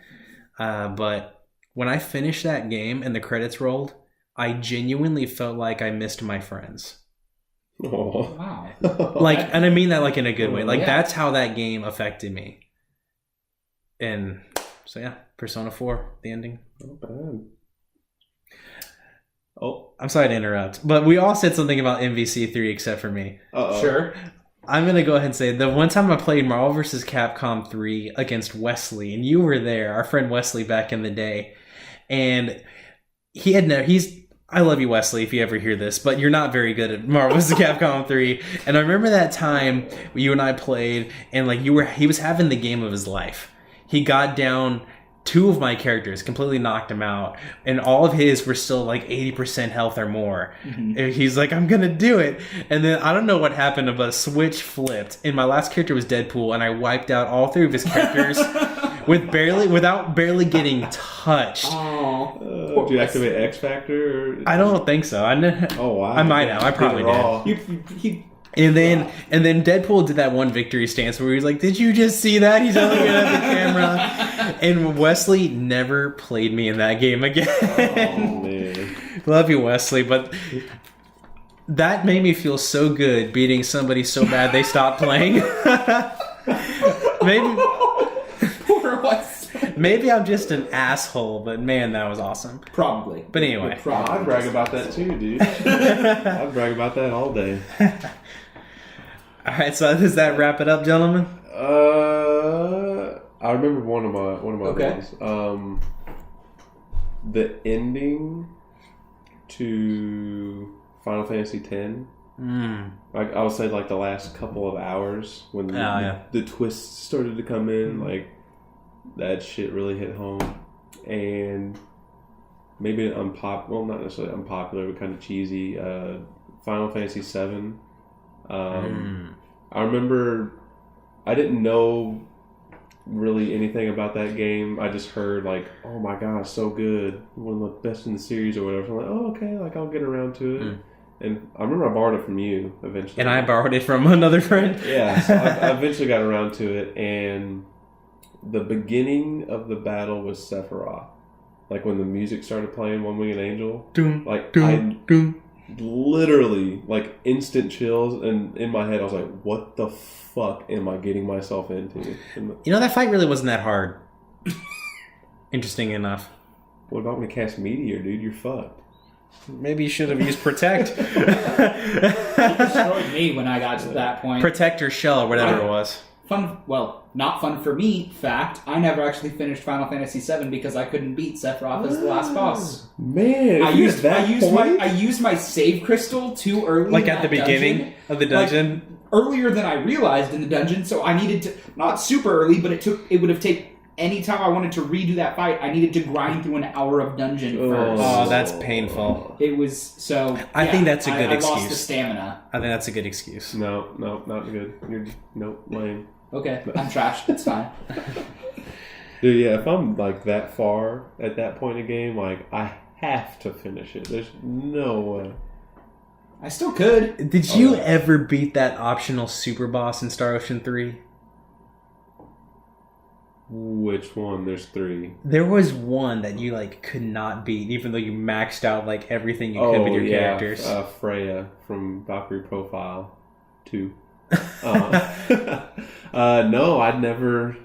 B: But when I finished that game and the credits rolled, I genuinely felt like I missed my friends.
A: Oh.
C: Wow.
B: And I mean that like in a good way. Like that's how that game affected me. And so yeah, Persona 4, the ending.
A: Not bad.
B: Oh, I'm sorry to interrupt, but we all said something about MVC3 except for me.
A: Uh-oh.
C: Sure.
B: I'm going to go ahead and say the one time I played Marvel vs. Capcom 3 against Wesley, and you were there, our friend Wesley back in the day, and I love you, Wesley, if you ever hear this, but you're not very good at Marvel vs. Capcom 3. And I remember that time you and I played, and he was having the game of his life. He got down... Two of my characters completely knocked him out, and all of his were still like 80% health or more. Mm-hmm. And he's like, I'm gonna do it. And then I don't know what happened, but a switch flipped, and my last character was Deadpool, and I wiped out all three of his characters without barely getting touched.
A: Did you activate X Factor?
B: I don't think so.
A: Oh wow!
B: I might have. I probably did. And then Deadpool did that one victory stance where he was like, did you just see that? He's only looking at the camera. And Wesley never played me in that game again.
A: Oh, man.
B: Love you, Wesley. But that made me feel so good beating somebody so bad they stopped playing.
C: Poor Wesley.
B: Maybe I'm just an asshole, but man, that was awesome.
C: Probably.
B: But anyway.
A: I'd brag about that too, dude. I'd brag about that all day.
B: All right, so does that wrap it up, gentlemen?
A: I remember one of my ones. The ending to Final Fantasy X. Like I would say, like the last couple of hours when the twists started to come in, like that shit really hit home. And maybe not necessarily unpopular, but kind of cheesy. Final Fantasy VII. I remember I didn't know really anything about that game. I just heard like, oh my gosh, so good, one of the best in the series or whatever. I'm like, oh okay, like I'll get around to it. And I remember I borrowed it from you eventually,
B: and I borrowed it from another friend.
A: Yeah, so I eventually got around to it, and the beginning of the battle was Sephiroth. Like when the music started playing, One Winged Angel, literally like instant chills, and in my head I was like, what the fuck am I getting myself into?
B: You know, that fight really wasn't that hard. Interesting enough.
A: What about when you cast Meteor, dude? You're fucked.
B: Maybe you should have used Protect.
C: He destroyed me when I got to that point.
B: Protect or Shell or whatever it was.
C: not fun for me, fact, I never actually finished Final Fantasy VII because I couldn't beat Sephiroth as the last boss.
A: Man,
C: I used my save crystal too early.
B: Like at the beginning of the dungeon?
C: Like, earlier than I realized in the dungeon, so I needed to, not super early, but it would have taken, any time I wanted to redo that fight, I needed to grind through an hour of dungeon first.
B: Oh, that's painful.
C: It was, so...
B: I think that's a good excuse.
C: I lost the stamina.
B: I think that's a good excuse.
A: No, not good. Nope, lame.
C: Okay, I'm trashed. It's fine.
A: Dude, yeah, if I'm like that far at that point in the game, like I have to finish it. There's no way.
C: I still could.
B: Did you ever beat that optional super boss in Star Ocean 3?
A: Which one? There's 3.
B: There was one that you like could not beat, even though you maxed out like everything you could with your characters.
A: Freya from Valkyrie Profile 2. No, I'd never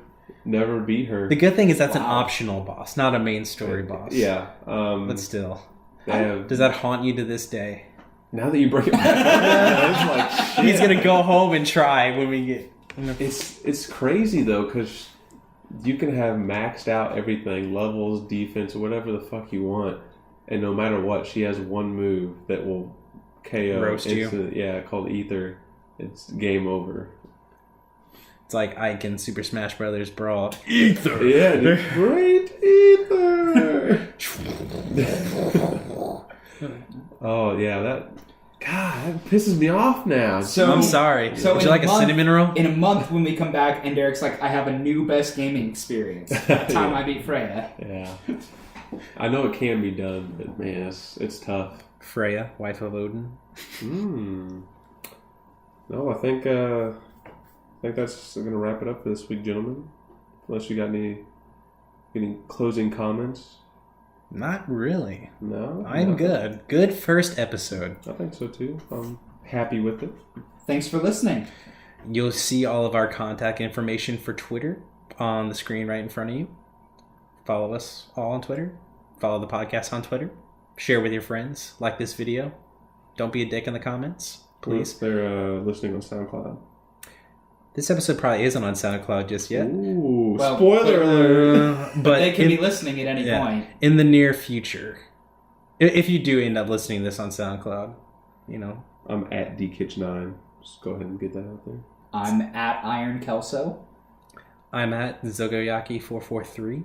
A: beat her.
B: The good thing is that's an optional boss, not a main story boss.
A: Yeah,
B: but still, does that haunt you to this day?
A: Now that you bring it back, it's like,
B: he's gonna go home and try when we get.
A: It's crazy though, because you can have maxed out everything, levels, defense, whatever the fuck you want, and no matter what, she has one move that will KO
B: roast you.
A: Yeah, called Ether. It's game over.
B: It's like Ike in Super Smash Brothers Brawl. Ether!
A: Yeah, dude. Great Ether! Oh, yeah, that pisses me off now.
C: So,
B: I'm sorry.
C: So
B: would you like a cinnamon roll?
C: In a month when we come back and Derek's like, I have a new best gaming experience. That time I beat Freya.
A: Yeah. I know it can be done, but man, it's tough.
B: Freya, wife of Odin.
A: No, I think that's going to wrap it up for this week, gentlemen. Unless you got any closing comments.
B: Not really.
A: No?
B: I'm good. Good first episode.
A: I think so too. I'm happy with it.
C: Thanks for listening.
B: You'll see all of our contact information for Twitter on the screen right in front of you. Follow us all on Twitter. Follow the podcast on Twitter. Share with your friends. Like this video. Don't be a dick in the comments, please.
A: They're listening on SoundCloud.
B: This episode probably isn't on SoundCloud just yet.
A: Ooh, spoiler alert!
C: But they can be listening at any point.
B: In the near future. If you do end up listening to this on SoundCloud,
A: I'm at DKitch9. Just go ahead and get that out there.
C: I'm at Iron Kelso.
B: I'm at Zogoyaki443.